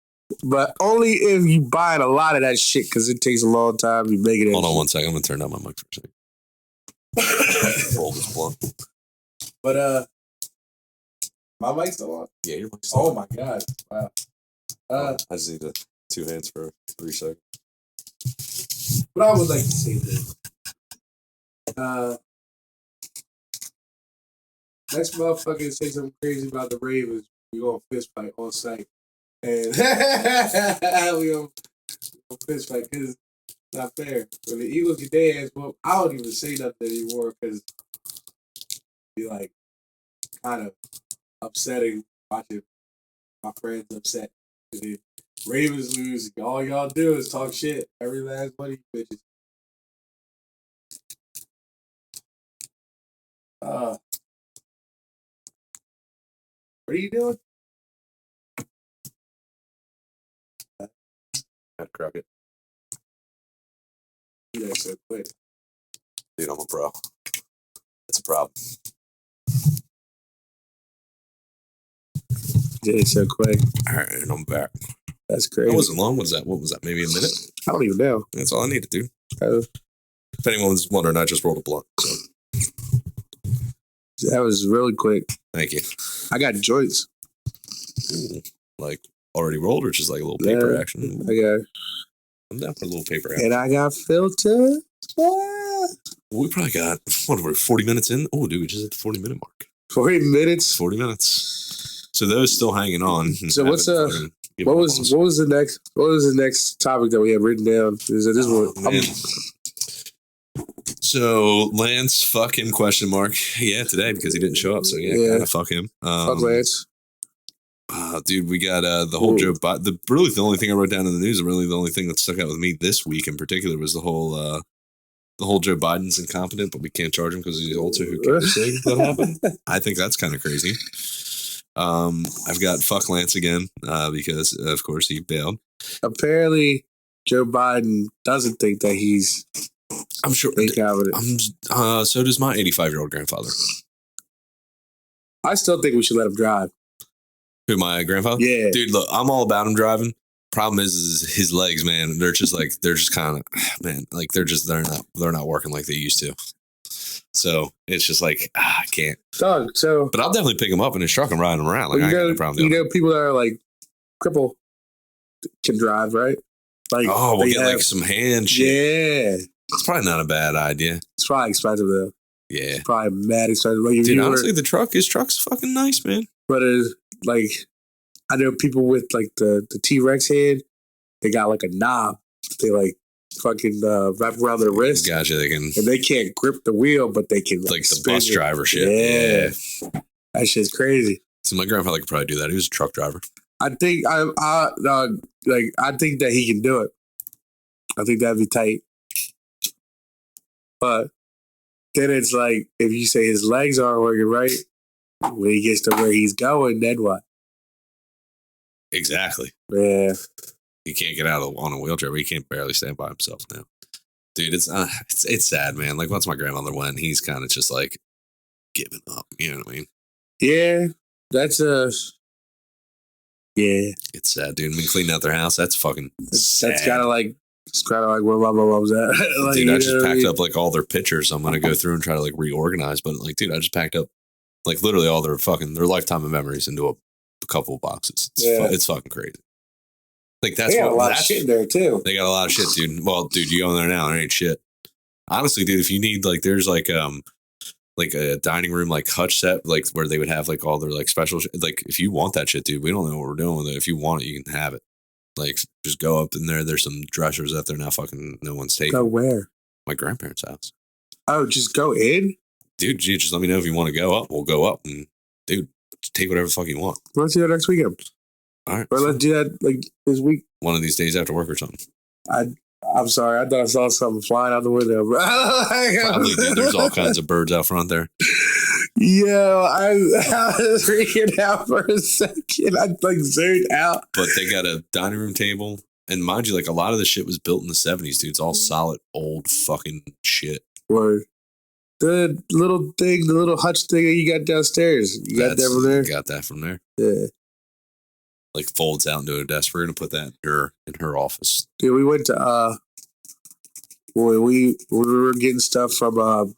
But only if you buying a lot of that shit, because it takes a long time to make it. Hold on one second. I'm going to turn down my mic for a second. Roll this blunt. But, my mic's still on? Yeah, your mic's still on. Oh, my God. Wow. I just need 2 hands for 3 seconds. But I would like to say this. Next motherfucker say something crazy about the Ravens, we gonna fist fight on site. And we gonna fist fight because it's not fair. When the Eagles get their ass whooped, I don't even say nothing anymore because be like kind of upsetting watching my friends upset. And then Ravens lose, all y'all do is talk shit. Every last one of you bitches. What are you doing? I'd crack it. You guys so quick. Dude, I'm a pro. It's a problem. Did it so quick. All right, and I'm back. That's crazy. That wasn't long. What was that? Maybe a minute? I don't even know. That's all I need to do. Uh, If anyone's wondering, I just rolled a blunt. So that was really quick. thank you. I got joints. Ooh, like already rolled or just like a little paper action? I'm down for a little paper action. And I got filter. We probably got, what, we're 40 minutes in? Oh, dude, we just hit the 40-minute mark. 40 minutes. 40 minutes. So those still hanging on. So what's what was the next topic that we had written down? Is it this one? So Lance fucking question mark. Yeah, today because he didn't show up. So yeah. Gotta fuck him. Fuck Lance. Dude, we got the whole Joe Biden. The only thing I wrote down in the news, and really the only thing that stuck out with me this week in particular was the whole Joe Biden's incompetent, but we can't charge him because he's old. So who cares? That happened. I think that's kind of crazy. I've got fuck Lance again because of course he bailed. Apparently, Joe Biden doesn't think that he's. I'm sure. So does my 85-year-old grandfather. I still think we should let him drive. Who, my grandfather? Yeah. Dude, look, I'm all about him driving. Problem is his legs, man. They're just kind of, man, like they're not working like they used to. So it's just like, I can't. Dog, but I'll definitely pick him up in his truck and ride him around. Like, I got no problem doing people that are like crippled can drive, right? Like, we'll get like some hand shit. Yeah. It's probably not a bad idea. It's probably expensive though. Yeah. It's probably mad expensive. Like, dude, honestly, his truck's fucking nice, man. But it's like, I know people with like the T-Rex hand, they got like a knob. They like fucking wrap around their wrist. Gotcha. And they can't grip the wheel, but they can like the bus driver shit. Yeah. That shit's crazy. So my grandfather could probably do that. He was a truck driver. I think I think that he can do it. I think that'd be tight. But then it's like, if you say his legs aren't working right, when he gets to where he's going, then what? Exactly. Yeah. He can't get out on a wheelchair, but he can't barely stand by himself now. Dude, it's sad, man. Like, once my grandmother went, he's kind of just like giving up. You know what I mean? Yeah. That's yeah. It's sad, dude. I mean, cleaning out their house, that's fucking sad. That's kind of like where my mom was at. Like, dude, I just packed up like all their pictures. I'm going to go through and try to like reorganize. But like, dude, I just packed up like literally all their lifetime of memories into a couple of boxes. It's fucking crazy. Like, that's they got a lot of shit there too. They got a lot of shit, dude. Well, dude, you go in there now, there ain't shit. Honestly, dude, if you need like, there's like a dining room like hutch set, like where they would have like all their like special shit. Like, if you want that shit, dude, we don't know what we're doing with it. If you want it, you can have it. Like, just go up in there. There's some dressers out there now. Fucking no one's taking. Go where? My grandparents' house. Oh, just go in, dude. Gee, just let me know if you want to go up. We'll go up and, dude, take whatever the fuck you want. Let's do that next weekend. All right. Or let's do that like this week. One of these days after work or something. I'm sorry. I thought I saw something flying out the window. Probably, dude. There's all kinds of birds out front there. Yo, I was freaking out for a second. I like zoned out. But they got a dining room table. And mind you, like, a lot of the shit was built in the 70s, dude. It's all solid, old fucking shit. Word. The little hutch thing that you got downstairs. You got that from there? Got that from there. Yeah. Like, folds out into a desk. We're going to put that in her office. Dude, we went to, when we were getting stuff from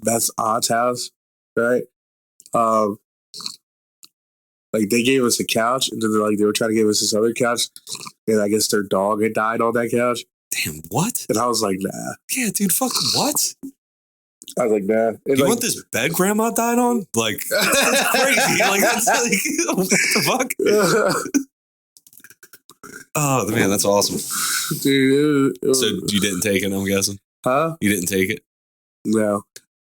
Beth's aunt's house, right? Like, they gave us a couch, and then they were trying to give us this other couch, and I guess their dog had died on that couch. Damn, what? And I was like, nah. Yeah, dude, fuck what? I was like, nah. And you want this bed grandma died on? Like, that's crazy. Like, that's like, what the fuck? Oh, man, that's awesome. Dude. So you didn't take it, I'm guessing? Huh? You didn't take it? No.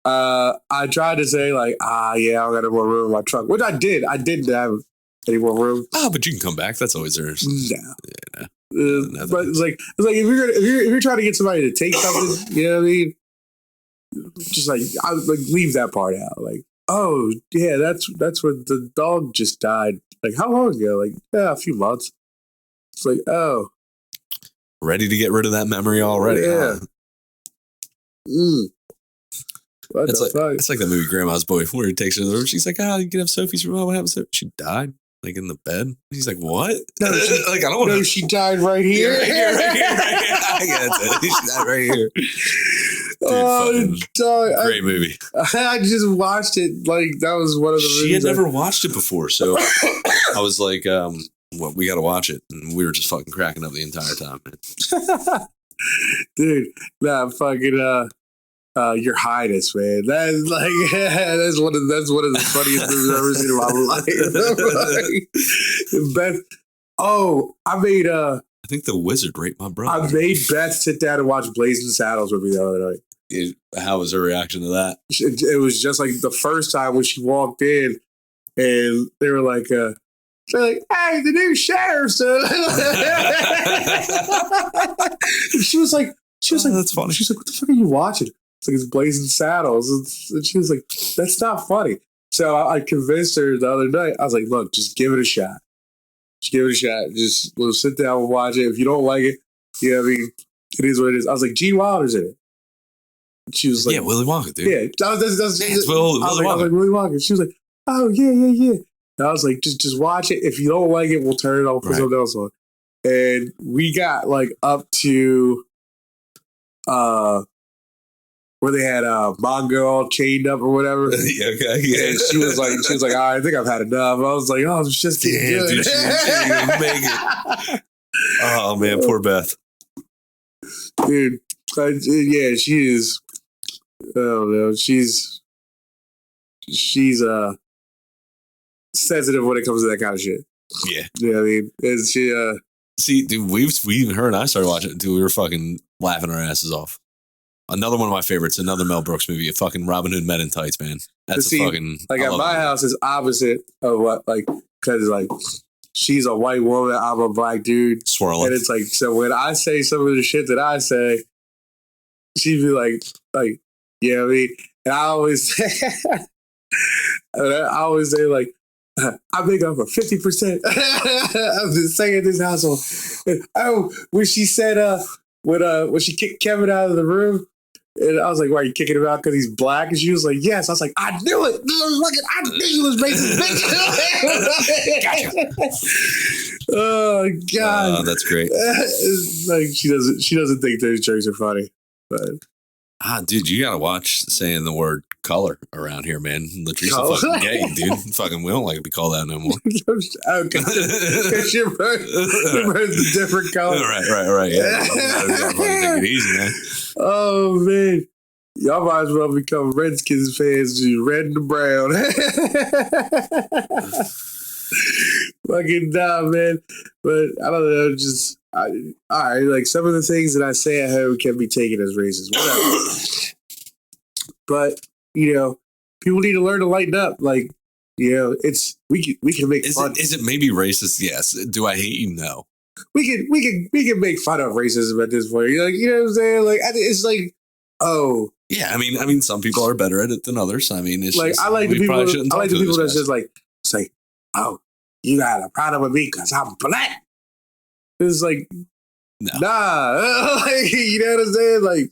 I tried to say, like, yeah, I got any more room in my truck, which I did. I didn't have any more room. Oh, but you can come back. That's always theirs. No. Yeah, no. But it's like if you're trying to get somebody to take something, you know what I mean? Just like, I would like leave that part out. Like, oh yeah, that's when the dog just died. Like, how long ago? Like, yeah, a few months. It's like, oh, ready to get rid of that memory already? Yeah. Huh? It's like the movie Grandma's Boy, where he takes her to the room. She's like, you can have Sophie's room. What happened? She died. Like in the bed? He's like, what? No, like, I don't want No, she died right here. Right here. I get it. She died right here. Dude, dog, great movie. I just watched it. Like, that was one of the She had never watched it before. So I was like, well, we got to watch it. And we were just fucking cracking up the entire time, man. Dude, nah, fucking, Your Highness, man. That is like that's one of the funniest movies I've ever seen in my life. Beth, I made I think the wizard raped my brother. I made Beth sit down and watch Blazing Saddles with me the other night. How was her reaction to that? It was just like the first time when she walked in, and they were like, "Hey, the new sheriff's." She was like, "That's funny." She's like, "What the fuck are you watching?" It's like, it's Blazing Saddles. And she was like, "That's not funny." So I convinced her the other night. I was like, "Look, just give it a shot. Just give it a shot. Just we'll sit down and watch it. If you don't like it, you know what I mean? It is what it is." I was like, "Gene Wilder's in it." And she was like, "Yeah, Willy Wonka, dude." Yeah, it's Willy Wonka. I was like, Willy Wonka. She was like, "Oh, yeah." And I was like, just watch it. If you don't like it, we'll turn it off, put something else on. And we got like up to where they had Mongo all chained up or whatever. Yeah. And she was like, all right, I think I've had enough. I was like, oh, it's just getting good. Dude, she didn't even make it. Oh man, poor Beth. Dude, yeah, she is. I don't know. She's sensitive when it comes to that kind of shit. Yeah. You know what I mean? And she see, dude, her and I started watching it until we were fucking laughing our asses off. Another one of my favorites, another Mel Brooks movie, a fucking Robin Hood Men in Tights, man. That's a fucking like at my house is opposite of what, like, because like she's a white woman, I'm a black dude, swirling, and it's like, so when I say some of the shit that I say, she'd be like, yeah, I mean, and I always say, like, I make up for 50% of the saying in this household. And, when she said, when she kicked Kevin out of the room, and I was like, why are you kicking him out because he's black? And she was like, yes. I was like, I knew it. I knew you was racist, bitch. Gotcha. Oh, God. Oh, that's great. Like, she doesn't think those jokes are funny. But dude, you gotta watch saying the word color around here, man. Latrice fucking gay, dude. Fucking, we don't like to be called out no more. Okay. Because your bird's a different color. Right. Yeah. Take it easy, man. Oh, man. Y'all might as well become Redskins fans. Red and brown. Fucking nah, man. But I don't know. Just, all right. Like, some of the things that I say at home can be taken as racist. Whatever. But, you know, people need to learn to lighten up. Like, you know, we can make fun. Is it maybe racist? Yes. Do I hate you? No. We can make fun of racism at this point. Like, you know what I'm saying? Like, it's like, oh. Yeah, I mean, some people are better at it than others. I mean, it's like, just, I like the people that's guys. just like, say, oh, you got a problem with me because I'm black. It's like, no. Nah. Like, you know what I'm saying? Like,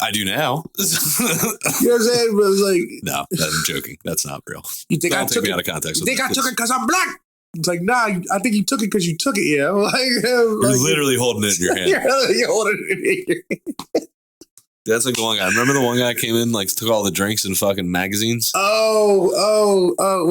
I do now. You know what I'm saying? But it's like, no, I'm joking. That's not real. You think Don't take me out of context. You think I took it because I'm black? It's like, nah, I think you took it because you took it, yeah. You're literally holding it in your hand. You're holding it in your hand. That's like the one guy. Remember the one guy came in, like, took all the drinks and fucking magazines? With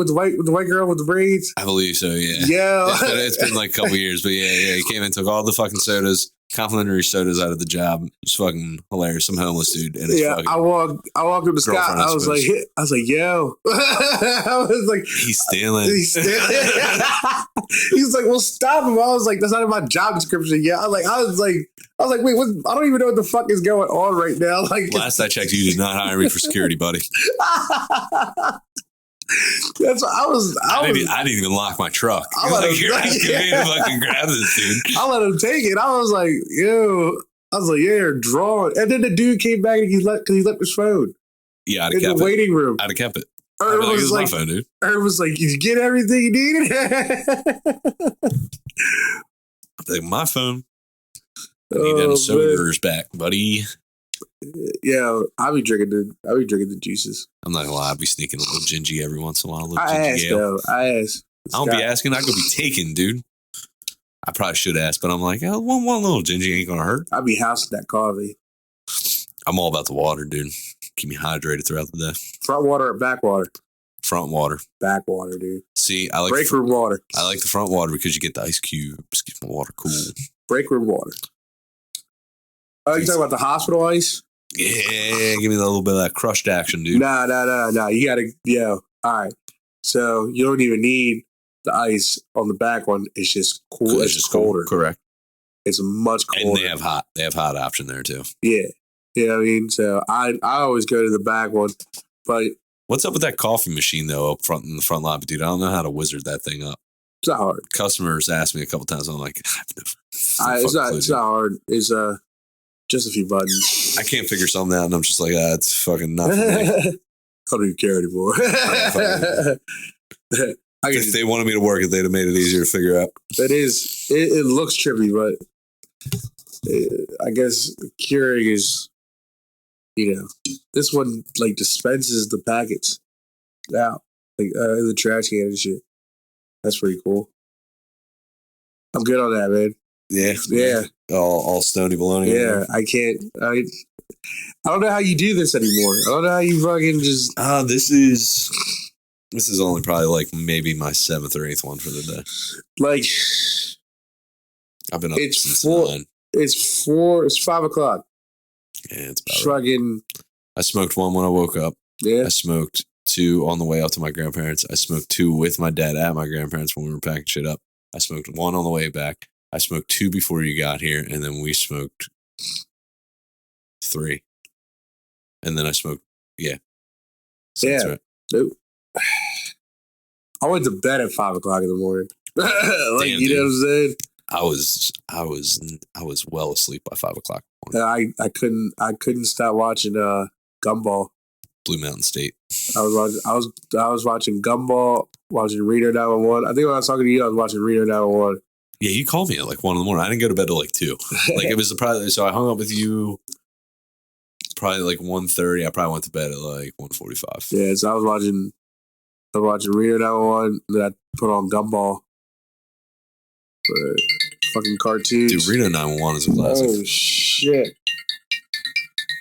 the white girl with the braids? I believe so, yeah. Yeah. It's been like a couple years, but yeah. He came in, took all the fucking sodas, complimentary sodas out of the job. It's fucking hilarious. Some homeless dude. And I walked up to Scott. I was like, yo. I was like, he's stealing. He was like, well, stop him. I was like, that's not in my job description. Yeah. I was like, wait, I don't even know what the fuck is going on right now. Like, last I checked, you did not hire me for security, buddy. That's what I didn't even lock my truck. You're asking me to fucking grab this dude. I let him take it. I was like, yo. I was like, yeah, you're drawing. And then the dude came back and he left his phone. Yeah, in the waiting room. I'd have kept it. Herb was like, my phone, dude. Herb was like, did you get everything you needed? I'll take my phone. I need them sodas back, buddy. Yeah, I'll be drinking the juices. I'm not gonna lie, I'll be sneaking a little gingy every once in a while. I asked. I don't be asking. I could be taken, dude. I probably should ask, but I'm like, oh, one little ginger ain't gonna hurt. I'd be housing that coffee. I'm all about the water, dude. Keep me hydrated throughout the day. Front water or back water? Front water. Back water, dude. See, I like break room water. I like the front water because you get the ice cubes, keep the water cool. Break room water. Oh, you talking about the hospital ice? Yeah, give me a little bit of that crushed action, dude. Nah. You gotta, all right. So you don't even need the ice on the back one. It's just cool. It's just colder. Cool. Correct. It's much colder. And they have hot option there too. Yeah. You know what I mean? So I always go to the back one. But what's up with that coffee machine though up front in the front lobby, dude? I don't know how to wizard that thing up. It's not hard. Customers asked me a couple times. I'm like, it's not hard. It's just a few buttons. I can't figure something out, and I'm just like, it's fucking nothing. I don't even care anymore. If they wanted me to work it, they'd have made it easier to figure out. It looks trippy, but I guess curing is, this one like dispenses the packets out like in the trash can and shit. That's pretty cool. I'm good on that, man. Yeah. All stony baloney. Yeah, I can't. I don't know how you do this anymore. I don't know how you fucking just. This is only probably like maybe my 7th or 8th one for the day. Like, I've been up since 9. It's 5 o'clock. Yeah, it's about fucking. Right. I smoked one when I woke up. Yeah. I smoked 2 on the way up to my grandparents. I smoked 2 with my dad at my grandparents when we were packing shit up. I smoked 1 on the way back. I smoked 2 before you got here, and then we smoked 3. And then I smoked, So yeah. Right. Nope. I went to bed at 5 o'clock in the morning. Like, damn, you know what I'm saying? I was well asleep by 5 o'clock. I couldn't stop watching Gumball. Blue Mountain State. I was watching Gumball, watching Reno 911. I think when I was talking to you, I was watching Reno 911. Yeah, you called me at like 1 in the morning. I didn't go to bed till like 2. Like it was so I hung up with you probably like 1:30. I probably went to bed at like 1:45. Yeah, so I was watching Reno 911, then I put on Gumball. Fucking cartoons. Dude, Reno 911 is a classic. Oh shit.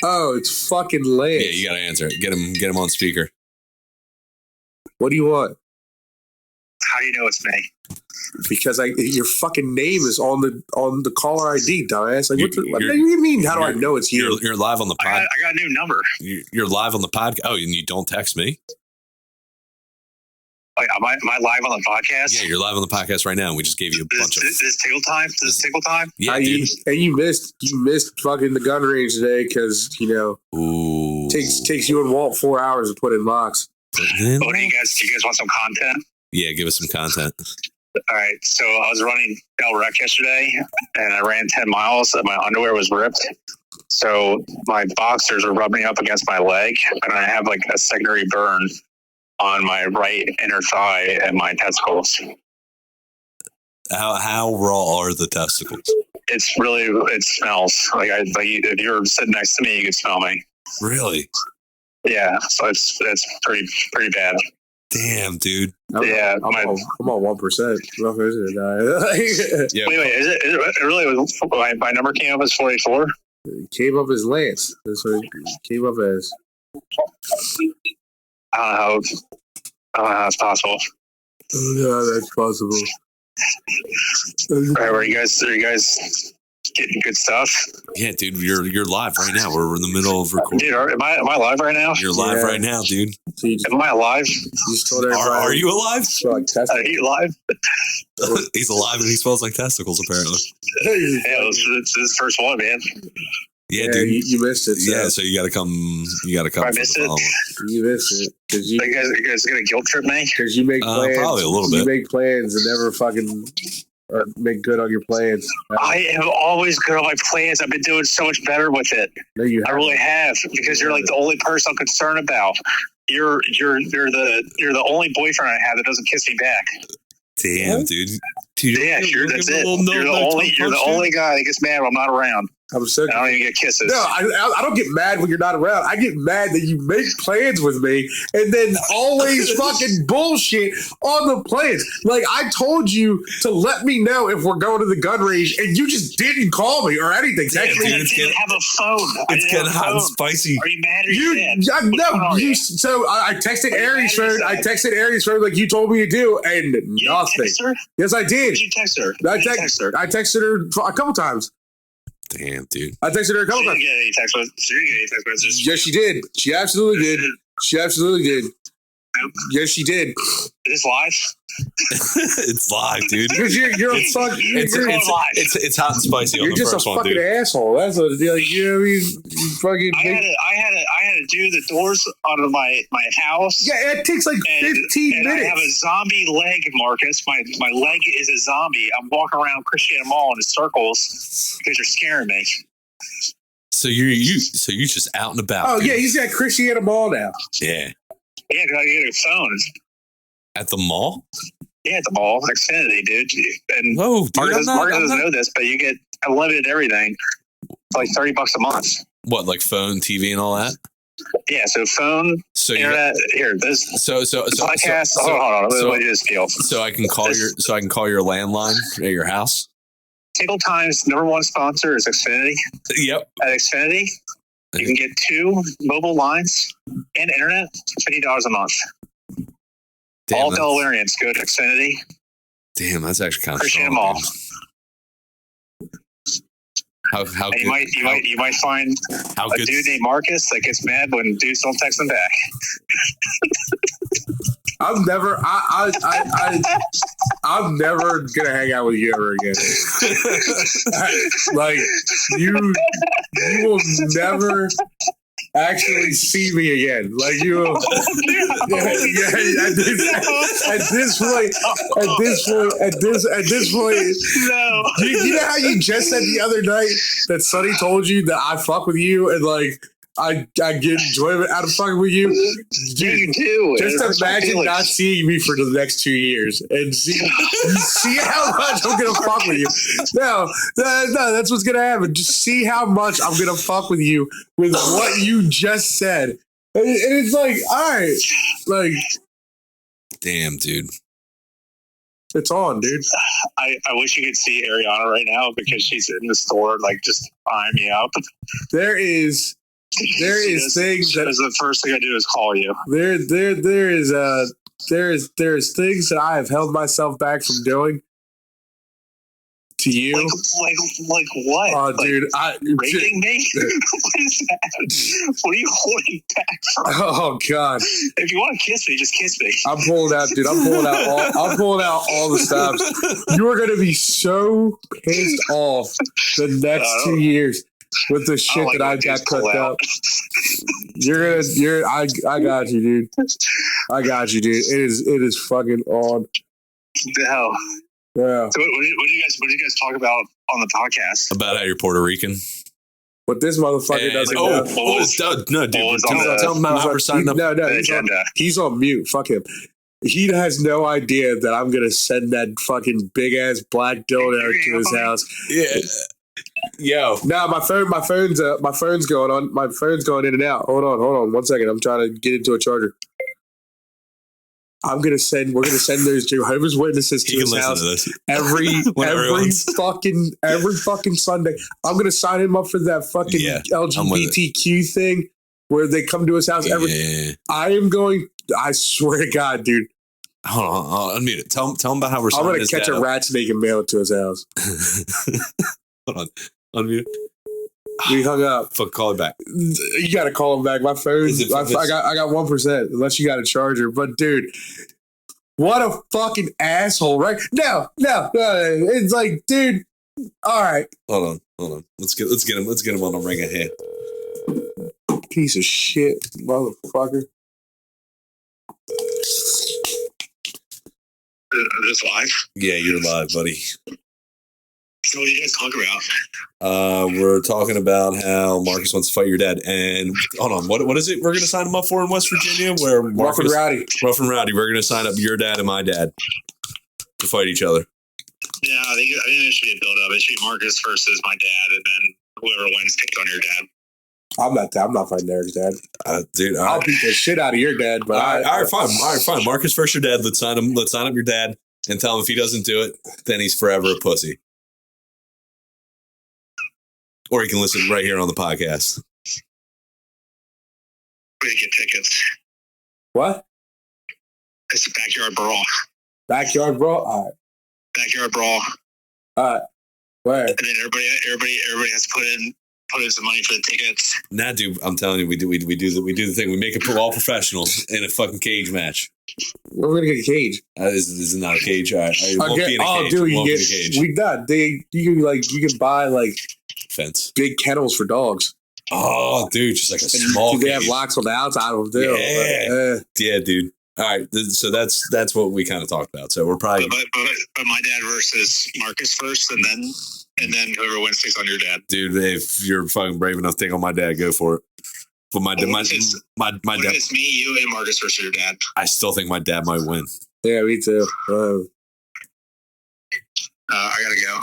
Oh, it's fucking Lance. Yeah, you gotta answer it. Get him on speaker. What do you want? How do you know it's me? Because your fucking name is on the caller ID, dumbass. Like, what do you mean? How do I know it's you? You're live on the pod. I got a new number. You're live on the podcast. Oh, and you don't text me? Like, am I live on the podcast? Yeah, you're live on the podcast right now. And we just gave you a bunch of. Is this Tickle time? Is this Tickle time? Yeah, dude. And you missed fucking the gun range today because Ooh. takes you and Walt 4 hours to put in locks. Do you guys want some content? Yeah, give us some content. All right, so I was running Del Rec yesterday, and I ran 10 miles, and my underwear was ripped. So my boxers were rubbing up against my leg, and I have like a secondary burn on my right inner thigh and my testicles. How raw are the testicles? It smells. Like if you were sitting next to me, you could smell me. Really? Yeah, so it's pretty bad. Damn, dude. I'm on 1%. Yeah. Wait, is it really? My number came up as 484. It came up as Lance. That's what it came up as. I don't know how it's possible. Yeah, that's possible. All right, are you guys getting good stuff? Yeah, dude, you're live right now. We're in the middle of recording. Dude, am I live right now? You're live right now, dude. So am I alive? Are you alive? Like Are you alive? He's alive and he smells like testicles, apparently. Yeah, it's his first one, man. Yeah, dude. You missed it. So. Yeah, so you got to come. I missed it. You missed it because you guys gonna guilt trip me? Because you make plans. Probably a little bit. You make plans and never fucking make good on your plans. I am always good on my plans. I've been doing so much better with it. No, you. I really have because you're like the only person I'm concerned about. You're the only boyfriend I have that doesn't kiss me back. Damn, dude. Yeah, sure. That's it. You're the only guy that gets mad when I'm not around. I'm so. I don't even get kisses. No, I don't get mad when you're not around. I get mad that you make plans with me and then always fucking bullshit on the plans. Like, I told you to let me know if we're going to the gun range, and you just didn't call me or anything. I didn't have a phone. It's getting hot and spicy. Are you mad or So I texted Aries' phone. I texted Aries' phone like you told me to do, and nothing. Yes, I did. Did you text her? I texted her a couple times. Damn, dude. I texted her a couple times. She didn't get any text messages. Yes, she did. She absolutely did. She absolutely did. Nope. Yes, she did. Is this live? It's live, dude. Because you're a fucking. It's hot and spicy. You're on the just first a one, fucking dude. asshole. That's what you know what I mean. You fucking. I had to do the doors on my house. Yeah, it takes like 15 minutes. I have a zombie leg, Marcus. My leg is a zombie. I'm walking around Christiana Mall in circles because you're scaring me. So you just out and about. Oh dude. yeah, he's got Christiana Mall now. Yeah. Yeah, because I get a phone. At the mall? Yeah, at the mall. Xfinity, dude. And Whoa, dude, Marcus doesn't know this, but you get unlimited everything. It's like $30 a month. What, like phone, TV, and all that? Yeah, so phone, internet. This podcast. Hold on. Let me just deal. So I can call your landline at your house. Tickle Time's #1 sponsor is Xfinity. Yep. At Xfinity, you can get 2 mobile lines and internet for $50 a month. Damn, all Delawareans go to Xfinity. Damn, that's actually kind of Christiana strong. Mall. How good, you might find a dude named Marcus that gets mad when dudes don't text him back. I'm never gonna hang out with you ever again. Like you will never actually see me again. Like you will, at this point, No. you know how you just said the other night that Sonny told you that I fuck with you and like I get enjoyment out of fucking with you. Dude, yeah, you do. Just imagine not seeing me for the next 2 years and see how much I'm gonna fuck with you. No, that's what's gonna happen. Just see how much I'm gonna fuck with you with what you just said. And it's like, all right, like, damn, dude. It's on, dude. I wish you could see Ariana right now because she's in the store, like just eyeing me up. There is things that the first thing I do is call you. There is things that I have held myself back from doing to you. Like what? Oh, dude, raping me? What is that? What are you holding back from? Oh God! If you want to kiss me, just kiss me. I'm pulling out, dude. I'm pulling out all the stops. You are going to be so pissed off the next 2 years. With the shit that I got cooked up. I got you, dude. I got you, dude. It is fucking on. No. Yeah. So what do you guys talk about on the podcast? About how you're Puerto Rican. But this motherfucker doesn't know. No, dude. Tell him about how we're signing up. No, he's on mute. Fuck him. He has no idea that I'm gonna send that fucking big ass black dildo to his house. Yeah. Yo. No, my phone's going on. My phone's going in and out. Hold on 1 second. I'm trying to get into a charger. We're gonna send those Jehovah's Witnesses to his house every fucking Sunday. I'm gonna sign him up for that fucking LGBTQ thing where they come to his house I swear to God, dude. Hold on, unmute it. Tell him about how we're signing. I'm gonna catch a rat snake and mail it to his house. Hold on. Unmute. We hung up. Fuck, call it back. You gotta call him back. My phone. I got 1%. Unless you got a charger. But dude, what a fucking asshole, right? No. It's like, dude. All right. Hold on. Let's get him on the ring of hair. Piece of shit, motherfucker. Is this live? Yeah, you're live, buddy. So what do you guys talk about? We're talking about how Marcus wants to fight your dad. And hold on, what is it we're going to sign him up for in West Virginia? Where Rough and Rowdy. We're going to sign up your dad and my dad to fight each other. Yeah, I think it should be a build-up. It should be Marcus versus my dad, and then whoever wins takes on your dad. I'm not fighting Eric's dad. Dude, I'll beat the shit out of your dad. But all right, fine. Marcus first your dad. Let's sign him. Let's sign up your dad and tell him if he doesn't do it, then he's forever a pussy. Or he can listen right here on the podcast. We get tickets. What? It's a backyard brawl. Backyard brawl. All right. Backyard brawl. Where? And then everybody has to put in some money for the tickets. Nah, dude, I'm telling you, we do the thing. We make it all professionals in a fucking cage match. We're gonna get a cage. This is not a cage. All right. It won't be in a cage. Dude, it won't be in a cage. We got you can buy like fence big kennels for dogs. Oh, dude, just like a small. They have locks on the outside of them too. Yeah, dude. All right, so that's what we kind of talked about. So we're probably. But my dad versus Marcus first, and then whoever wins takes on your dad. Dude, if you're fucking brave enough to take on my dad, go for it. But my dad. It's me, you, and Marcus versus your dad. I still think my dad might win. Yeah, me too. I gotta go.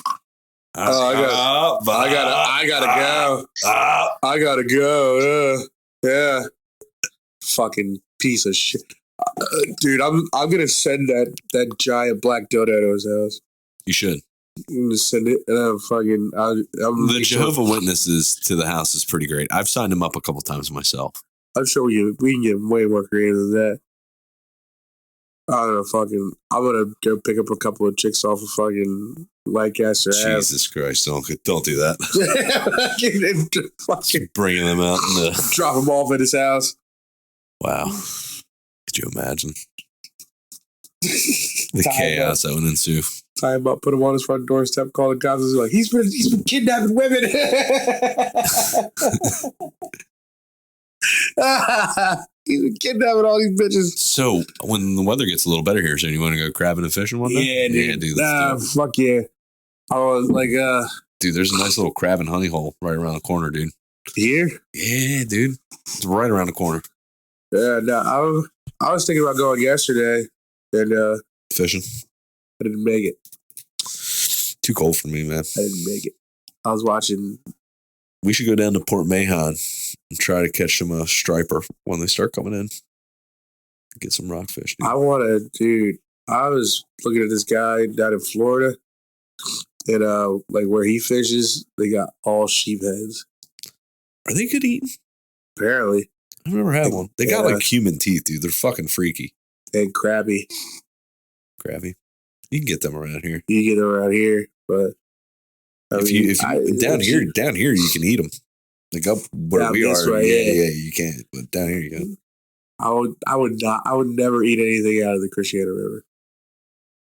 I gotta go. Yeah. Fucking piece of shit. Dude, I'm gonna send that giant black dodo to his house. You should. I'm gonna send it, and the Jehovah Witnesses to the house is pretty great. I've signed him up a couple times myself. I'm sure we can get way more creative than that. I don't know, I'm gonna go pick up a couple of chicks off of fucking Lancaster Ave. Jesus Christ, don't do that. fucking bringing them out and drop them off at his house. Wow. Could you imagine? The chaos that would ensue. Tie him up, put him on his front doorstep, call the cops, and like, he's been kidnapping women. He's been kidnapping all these bitches. So when the weather gets a little better here soon, you want to go crabbing and fishing one day? Yeah, dude. Fuck yeah. I was like, dude, there's a nice little crab and honey hole right around the corner, dude. Here? Yeah, dude. It's right around the corner. Yeah, no, I was thinking about going yesterday and fishing. I didn't make it. Too cold for me, man. I didn't make it. I was watching. We should go down to Port Mahon and try to catch some striper when they start coming in. Get some rockfish. Dude. I was looking at this guy down in Florida, and like where he fishes, they got all sheep heads. Are they good eating? Apparently. I've never had one. They got like human teeth, dude. They're fucking freaky. And crabby. Crabby. You can get them around here. You get them around here, but down here you can eat them. Like up where we are, right, yeah, you can't. But down here you can. I would never eat anything out of the Christiana River.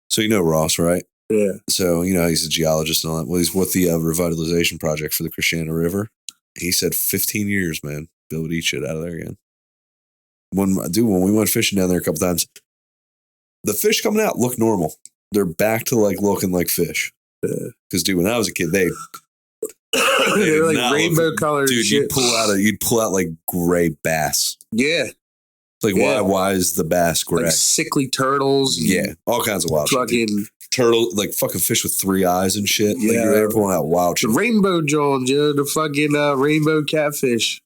So you know Ross, right? Yeah. So you know he's a geologist and all that. Well, he's with the revitalization project for the Christiana River. He said 15 years, man. Be able to eat shit out of there again. When we went fishing down there a couple times, the fish coming out look normal. They're back to like looking like fish. Because dude, when I was a kid, they're like rainbow colors. Dude, you'd pull out like gray bass. Yeah. Like why is the bass gray? Like sickly turtles. Yeah, all kinds of wild fucking shit. Turtle, like fucking fish with 3 eyes and shit. Yeah. Like you're pulling out wild shit. The rainbow Jones, the fucking rainbow catfish.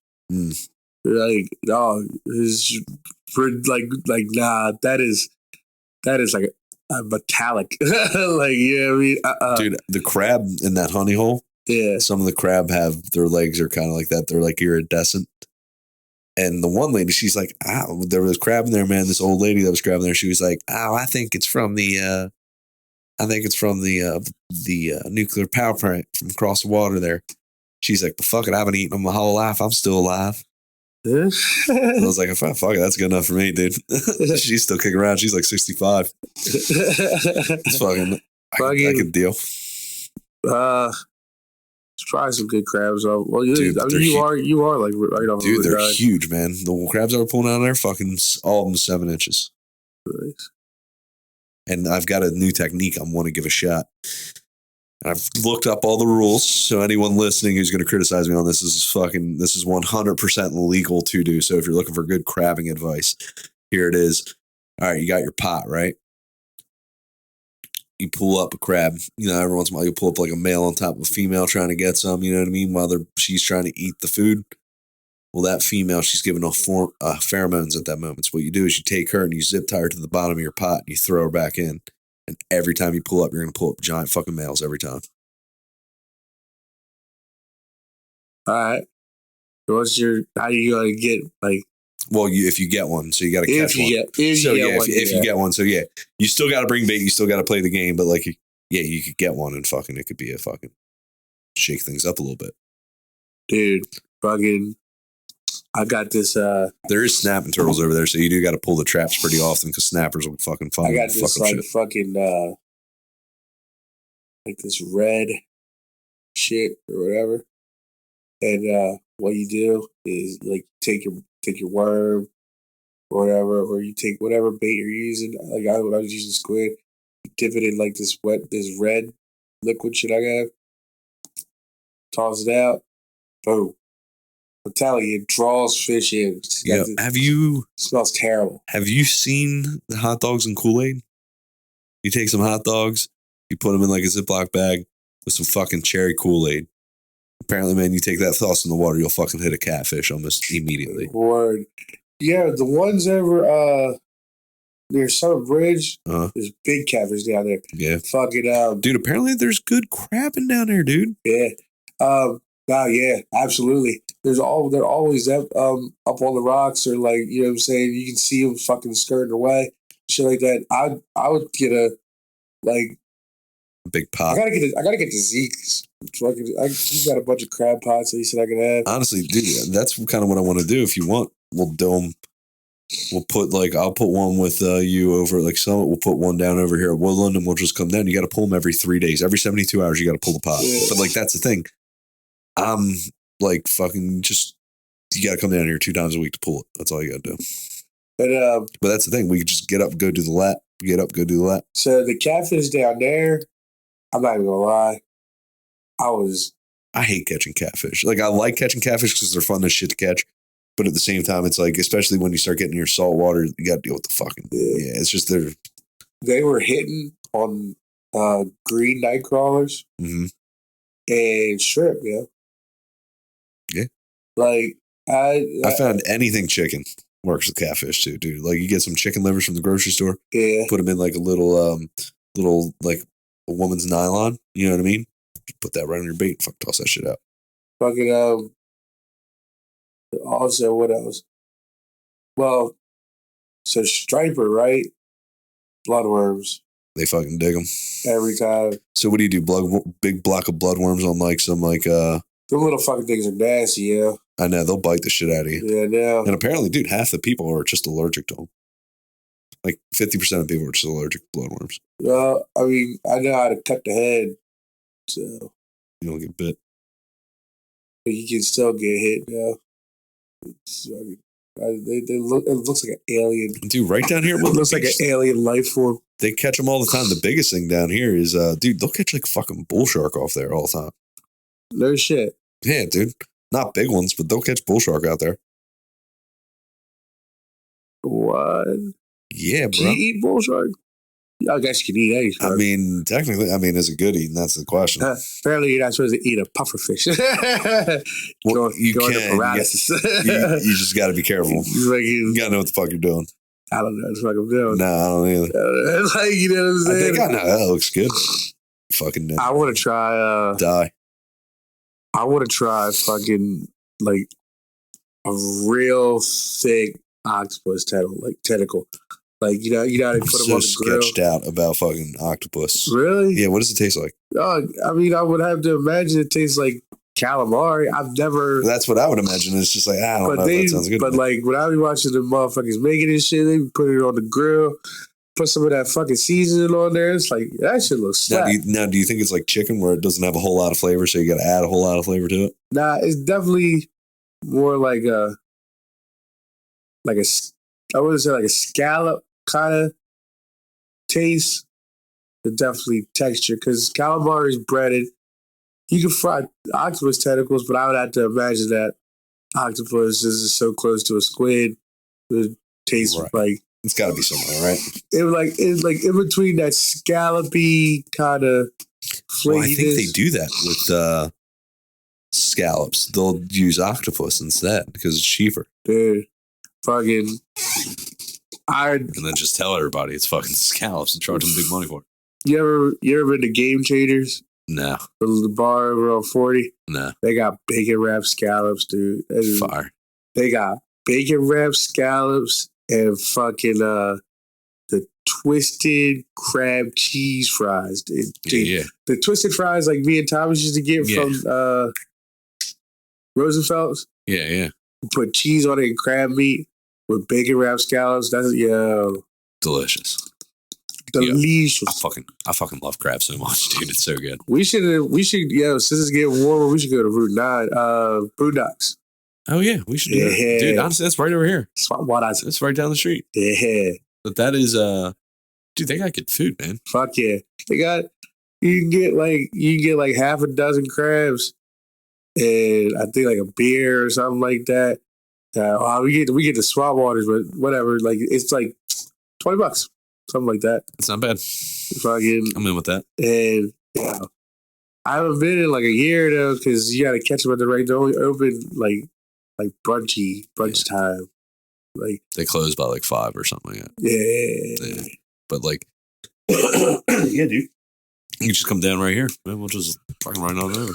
Like, oh, nah, that is like a metallic. Like, yeah, I mean, dude, the crab in that honey hole. Yeah, some of the crab have their legs are kind of like that. They're like iridescent. And the one lady, she's like, "Oh, there was crab in there, man." This old lady that was crabbing there, she was like, "Oh, I think it's from the nuclear power plant from across the water there." She's like, "But fuck it, I haven't eaten them my whole life. I'm still alive." I was like, "Fuck it, that's good enough for me, dude." She's still kicking around. She's like 65. It's fucking I could deal. Try some good crabs. Well, dude, I mean, you are like right off. Dude, they're huge, man. The crabs that were pulling out of there, fucking all of them 7 inches. Nice. And I've got a new technique I want to give a shot. And I've looked up all the rules, so anyone listening who's going to criticize me on this is 100% legal to do. So if you're looking for good crabbing advice, here it is. All right, you got your pot, right? you pull up a crab. You know, every once in a while you pull up like a male on top of a female trying to get some. You know what I mean? While she's trying to eat the food. Well, that female, she's giving off pheromones at that moment. So what you do is you take her and you zip tie her to the bottom of your pot and you throw her back in. And every time you pull up, you're going to pull up giant fucking males every time. All right. So how you going to get, like... Well, if you get one, so you got to catch one. If you get one, so yeah. You still got to bring bait, you still got to play the game, but like, yeah, you could get one and fucking, it could be a fucking, shake things up a little bit. Dude, fucking... I got this. There is snapping turtles over there, so you do got to pull the traps pretty often because snappers will fucking fun. I got this like shit. Fucking like this red shit or whatever, and what you do is like take your worm or whatever, or you take whatever bait you're using. Like I was using squid, you dip it in like this red liquid shit I got, toss it out, boom. I'm telling you, it draws fish in. Yeah. It smells terrible. Have you seen the hot dogs and Kool-Aid? You take some hot dogs, you put them in like a Ziploc bag with some fucking cherry Kool-Aid. Apparently, man, you take that sauce in the water, you'll fucking hit a catfish almost immediately. Word. Yeah, the ones over near Summer Bridge, there's big catfish down there. Yeah. Fucking dude, apparently there's good crabbing down there, dude. Yeah. Yeah, absolutely. They're always up on the rocks, or like, you know what I'm saying, you can see them fucking skirting away, shit like that. I would get a big pot. I gotta get the Zeke's. He's got a bunch of crab pots that he said I could have. Honestly, dude, that's kind of what I want to do. If you want, we'll do them. We'll put I'll put one with you over at Summit. We'll put one down over here at Woodland, and we'll just come down. You got to pull them every 3 days. Every 72 hours, you got to pull the pot. Yeah. But that's the thing. I'm fucking just, you got to come down here 2 times a week to pull it. That's all you got to do. But that's the thing. We could just get up, go do the lap. Get up, go do the lap. So the catfish down there, I'm not even going to lie. I hate catching catfish. I like catching catfish because they're fun as shit to catch. But at the same time, it's especially when you start getting your salt water, you got to deal with the fucking, it's just they were hitting on green night crawlers and shrimp, yeah. Yeah. I found anything chicken works with catfish too, dude. You get some chicken livers from the grocery store. Yeah. Put them in a little a woman's nylon. You know what I mean? Just put that right on your bait. Fuck, toss that shit out. Fucking also, what else? Well, so striper, right? Bloodworms. They fucking dig them every time. So what do you do? Big block of bloodworms on some the little fucking things are nasty, yeah. I know, they'll bite the shit out of you. Yeah, no. And apparently, dude, half the people are just allergic to them. 50% of people are just allergic to bloodworms. Well, I mean, I know how to cut the head, so you don't get bit. But you can still get hit, yeah. It looks like an alien. Dude, right down here, it looks like an alien life form. They catch them all the time. The biggest thing down here is, dude, they'll catch fucking bull shark off there all the time. No shit. Yeah, dude. Not big ones, but they'll catch bull shark out there. What? Yeah, bro. Can you eat bull shark? I guess you can eat any shark. I mean, technically, is it good eating? That's the question. Apparently, you're not supposed to eat a pufferfish. Well, you can. You just got to be careful. You got to know what the fuck you're doing. I don't know what the fuck I'm doing. No, I don't either. You know what I'm saying? I think I know. That looks good. Fucking I want to try... die. I want to try fucking, a real thick octopus tentacle. You know how they put them on the grill? Sketched out about fucking octopus. Really? Yeah, what does it taste like? I mean, I would have to imagine it tastes like calamari. I've never... That's what I would imagine. It's just I don't know if that sounds good. But when I be watching the motherfuckers making this shit, they put it on the grill, put some of that fucking seasoning on there. It's that shit looks slap. Now, do you think it's like chicken where it doesn't have a whole lot of flavor, so you got to add a whole lot of flavor to it? Nah, it's definitely more like a I would say a scallop kind of taste. But definitely texture, because calamari is breaded. You can fry octopus tentacles, but I would have to imagine that octopus is so close to a squid. It tastes It's got to be somewhere, right? It was like in between that scallopy kind of flakiness. Well, I think they do that with scallops. They'll use octopus instead because it's cheaper. Dude, fucking, And then just tell everybody it's fucking scallops and charge them big money for it. You ever been to Game Changers? No. The bar over on 40? No. They got bacon wrapped scallops, dude. Fire. They got bacon wrapped scallops and fucking the twisted crab cheese fries. Dude, Yeah. the twisted fries like me and Thomas used to get from Rosenfeld's. Yeah. Put cheese on it and crab meat with bacon wrapped scallops. That's Delicious. delicious. I fucking love crab so much, dude. It's so good. We should since it's getting warmer, we should go to Route 9, Boondocks. Oh yeah, we should do that. Dude, honestly, that's right over here. It's right down the street. Yeah. But that is dude, they got good food, man. Fuck yeah. You can get like half a dozen crabs and I think like a beer or something like that. We get the swap waters, but whatever. Like it's like $20, something like that. It's not bad. Fucking, I'm in with that. and I haven't been in like a year though because you got to catch them at the right. They're only open like brunch time. Like They close by like 5 or something like that. yeah. But like, Yeah, dude. you can just come down right here. Man, we'll just fucking run on over.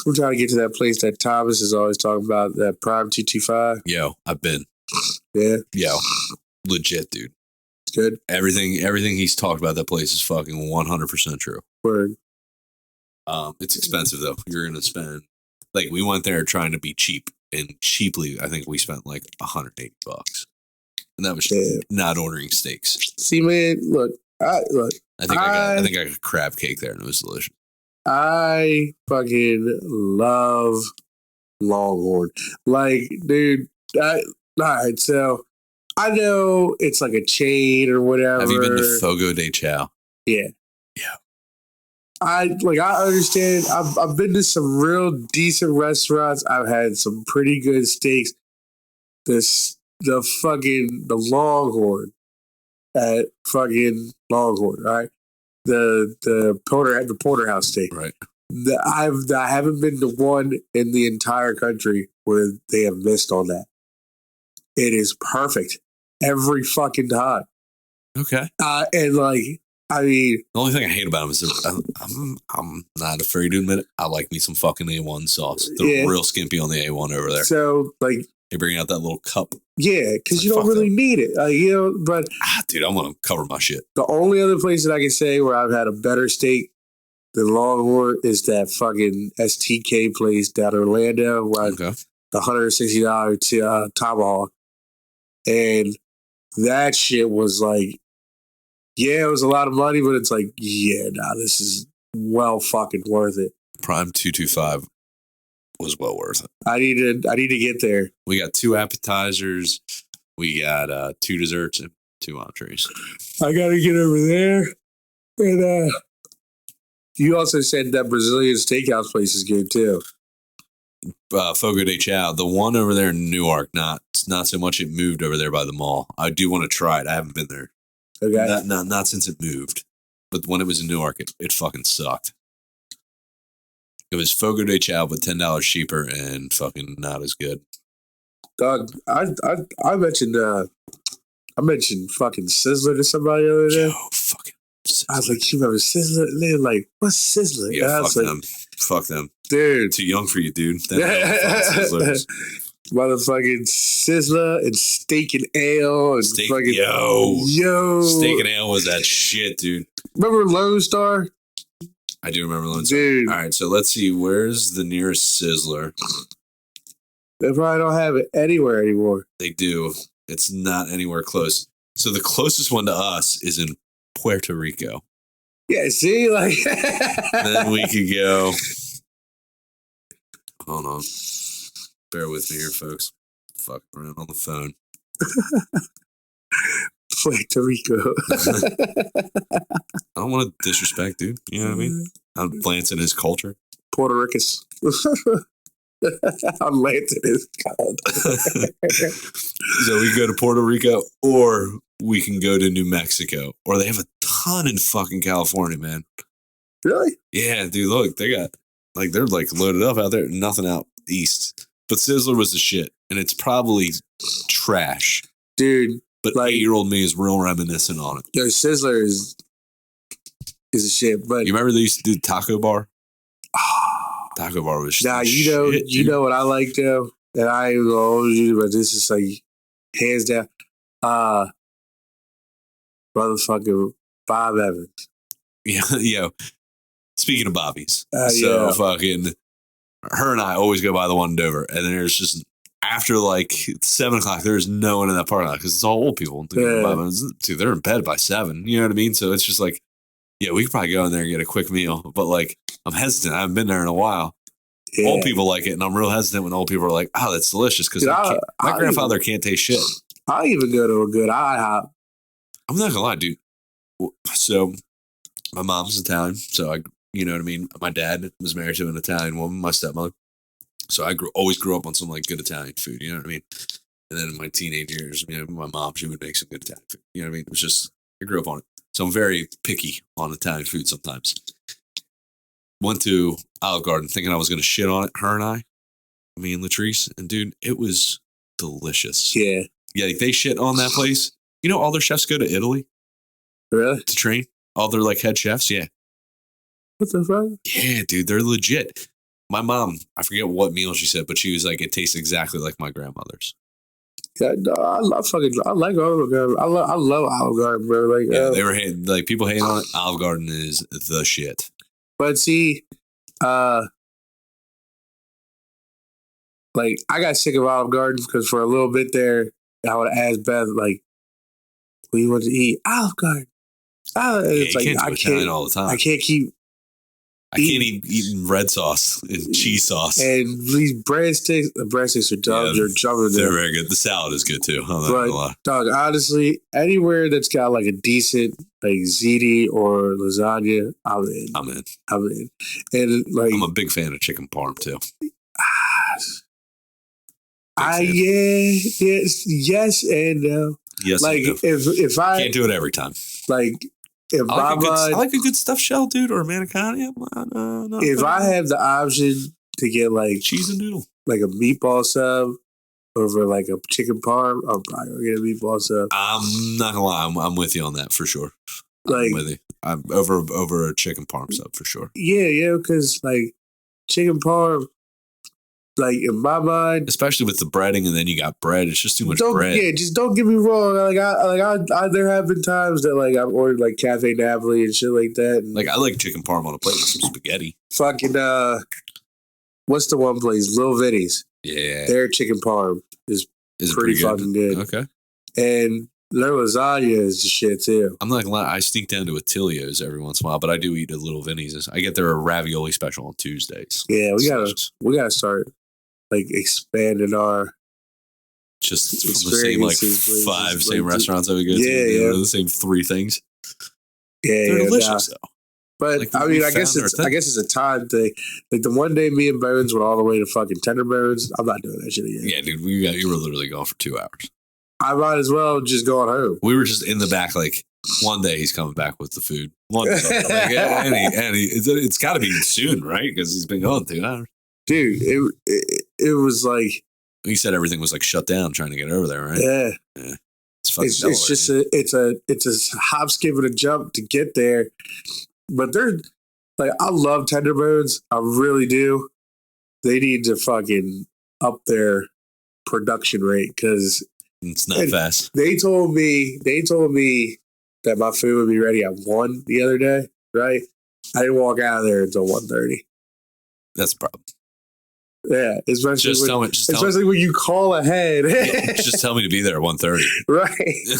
I'm trying to get to that place that Thomas is always talking about, that Prime 225. Yo, I've been. Yeah, Yo, legit, dude. it's good. Everything he's talked about that place is fucking 100% true. Word. It's expensive though. You're gonna spend like we went there trying to be cheap, and cheaply I think we spent like $180, and that was not ordering steaks. See, man, look. I think I got crab cake there, and it was delicious. I fucking love Longhorn. Like, dude, all right, so I know it's like a chain or whatever. Have you been to Fogo de Chao? Yeah. Yeah. I understand. I've been to some real decent restaurants. I've had some pretty good steaks. The Longhorn at fucking Longhorn, right? The porterhouse steak. Right. I haven't been to one in the entire country where they have missed on that. It is perfect every fucking time. Okay. And like, I mean, The only thing I hate about them is I'm not afraid to admit it. I like me some fucking A1 sauce. They're real skimpy on the A1 over there. so like, They bring out that little cup. yeah, because Like, you don't fuck really need it, but Dude, I want to cover my shit. the only other place that I can say where I've had a better steak than Longhorn is that fucking STK place down in Orlando, where Okay. the $160 tomahawk, and that shit was like, yeah, it was a lot of money, but it's like, yeah, nah, this is well fucking worth it. Prime 225 was well worth it. I need to get there. We got 2 appetizers. We got 2 desserts and 2 entrees. I gotta get over there. And you also said that Brazilian steakhouse place is good too. Fogo de Chao, the one over there in Newark, not so much. It moved over there by the mall. I do want to try it. I haven't been there. Okay. Not since it moved. But when it was in Newark, it fucking sucked. It was Fogo de Chao, but $10 cheaper and fucking not as good. Dog, I mentioned fucking Sizzler to somebody the other day. Yo, fucking Sizzler. I was like, you remember Sizzler? And they're like, what's Sizzler? Yeah, and fuck them. Fuck them. Dude. Too young for you, dude. Sizzlers. Motherfucking Sizzler and Steak and Ale and Steak, fucking yo. Steak and Ale was that shit, dude. Remember Lone Star? I do remember Lone Star. Dude. All right, so let's see. Where's the nearest Sizzler? They probably don't have it anywhere anymore. They do. It's not anywhere close. So the closest one to us is in Puerto Rico. Yeah, see? Like Then we could go. Hold on. Bear with me here, folks. Fuck around on the phone. Puerto Rico. I don't want to disrespect, dude. You know what I mean? I'm glancing his culture. Puerto Ricus. Atlantic is called. So we go to Puerto Rico, or we can go to New Mexico, or they have a ton in fucking California, man. Really? Yeah, dude, look, they're like loaded up out there, nothing out east. But Sizzler was the shit, and it's probably trash. Dude, But like, 8-year-old me is real reminiscent on it. yo, Sizzler is a shit. But You remember they used to do Taco Bar? Taco Bar was now shit, you know what I like though, and I ain't gonna hold you, but this is like hands down, motherfucking Bob Evans. Yeah, yo. Speaking of Bobby's, Yeah. fucking her and I always go by the one in Dover, and then there's just after like 7 o'clock, there's no one in that parking lot because it's all old people. Yeah. Dude, they're in bed by 7. You know what I mean? So it's just like, yeah, we could probably go in there and get a quick meal, but like I'm hesitant. I haven't been there in a while. Yeah. Old people like it, and I'm real hesitant when old people are like, "Oh, that's delicious," because my grandfather can't taste shit. I'll even go to a good IHOP. I'm not gonna lie, dude. So my mom's Italian, so you know what I mean. My dad was married to an Italian woman, my stepmother. So I always grew up on some like good Italian food. You know what I mean? And then in my teenage years, you know, my mom, she would make some good Italian food. You know what I mean? It was just I grew up on it, so I'm very picky on Italian food sometimes. Went to Olive Garden thinking I was going to shit on it. Her and me and Latrice, and dude, it was delicious. Yeah. Yeah, like they shit on that place. You know, all their chefs go to Italy Really? to train. All their like head chefs. Yeah. What the fuck? Yeah, dude, they're legit. My mom, I forget what meal she said, but she was like, it tastes exactly like my grandmother's. Yeah, no, I like Olive Garden. I love Olive Garden, bro. Like, Yeah, they were hating, like people hating on it. Olive Garden is the shit. but see, like I got sick of Olive Garden because for a little bit there, I would ask Beth like, "What do you want to eat?" Olive Garden. It's like can't do Italian all the time. I can't keep. I can't eat red sauce and cheese sauce. And these breadsticks, the breadsticks are dumb. Yeah, they're jumping They're there. very good. The salad is good too. I'm not gonna lie. Dog, honestly, anywhere that's got like a decent like ziti or lasagna, I'm in. I'm in. And like, I'm a big fan of chicken parm too. yes and no. Yes, Like and no. if I Can't do it every time. like if I I like a good stuffed shell, dude, or a manicotti. if I have the option to get like cheese and noodle, like a meatball sub over like a chicken parm, I'm probably gonna get a meatball sub. I'm not gonna lie, I'm with you on that for sure. Like, I'm with you. I'm over a chicken parm sub for sure. Yeah, because like chicken parm, like in my mind, Especially with the breading, and then you got bread. It's just too much bread. Yeah, just don't get me wrong. I there have been times that like I've ordered like Cafe Napoli and shit like that. And Like I like chicken parm on a plate with some spaghetti. fucking what's the one place? Lil Vinny's. Yeah, Their chicken parm is it pretty fucking good. Okay, and their lasagna is the shit too. I'm not gonna lie. I sneak down to Attilio's every once in a while, but I do eat at Little Vinny's. I get their ravioli special on Tuesdays. Yeah, we gotta start like expanding our just from the same like experiences, five like, restaurants that we go to. Yeah. The same 3 things. Yeah, They're delicious though. But Like, I we mean, I found guess our thing. it's a time thing. Like the one day me and Bones went all the way to fucking Tender Bones, I'm not doing that shit again. Yeah, dude, you were literally gone for 2 hours. I might as well just go on home. We were just in the back, like one day he's coming back with the food. One day, like, and it's got to be soon, right? Because he's been going 2 hours. Dude, it was like, He said everything was like shut down trying to get over there, right? yeah. It's It's just it's a hop, skip, and a jump to get there. But they're like, I love Tender Bones, I really do. They need to fucking up their production rate because it's not fast. They told me that my food would be ready at 1 the other day, right? I didn't walk out of there until 1:30. That's the problem. Yeah, especially when you call ahead. Just tell me to be there at 1:30. Right.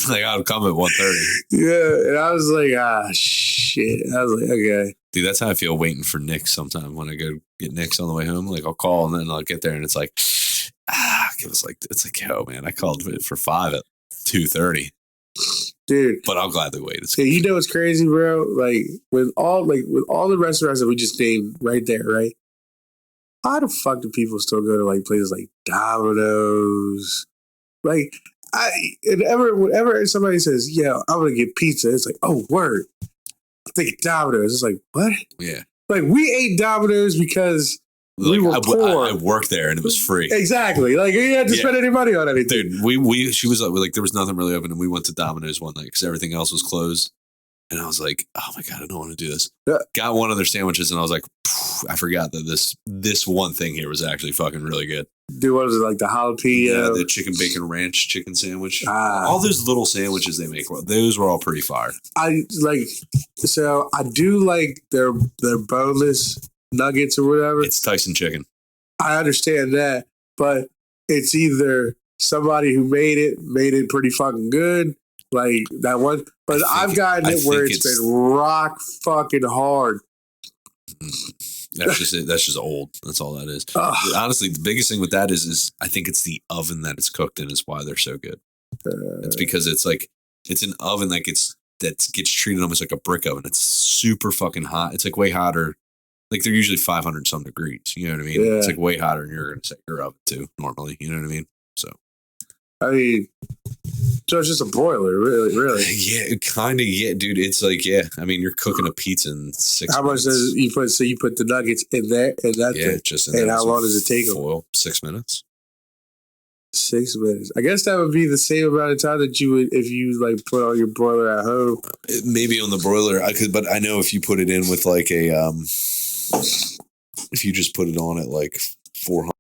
Like I'll come at 1:30. Yeah, and I was like, shit. I was like, okay. Dude, that's how I feel waiting for Nick's sometime when I go get Nick's on the way home. Like I'll call and then I'll get there and it's like, it's like, oh man, I called for 5 at 2:30. Dude. But I'll gladly wait. Yeah, you know what's crazy, bro? Like with all the restaurants that we just named right there, right? How the fuck do people still go to like places like Domino's? Like, Whenever somebody says, "Yeah, I'm gonna get pizza," it's like, "Oh, word." I think Domino's. It's like, what? Yeah. Like we ate Domino's because we were poor. I worked there and it was free. Exactly. Like you didn't have to spend any money on anything. Dude, she was like, there was nothing really open, and we went to Domino's one night because everything else was closed. And I was like, oh my God, I don't want to do this. Yeah. Got one of their sandwiches, and I was like, I forgot that this one thing here was actually fucking really good. Dude, what was it, like the jalapeno? Yeah, the chicken bacon ranch chicken sandwich. All those little sandwiches they make, those were all pretty fire. I do like their boneless nuggets or whatever. It's Tyson chicken. I understand that, but it's either somebody who made it pretty fucking good, like that one. But I've gotten it where it's been rock fucking hard. That's just it. That's just old. That's all that is. Honestly, the biggest thing with that is I think it's the oven that it's cooked in is why they're so good. It's because it's an oven that gets treated almost like a brick oven. It's super fucking hot. It's like way hotter. Like they're usually 500 some degrees. You know what I mean? Yeah. It's like way hotter than you're going to set your oven to normally. You know what I mean? So it's just a broiler, really. Yeah, kind of. Yeah, dude. It's like, yeah. I mean, you're cooking a pizza in 6 minutes. How much does you put? So you put the nuggets in there, and that yeah, just in and how long does it take them? 6 minutes. 6 minutes. I guess that would be the same amount of time that you would if you like put on your broiler at home. Maybe on the broiler, I could, but I know if you put it in with like a if you just put it on at like 400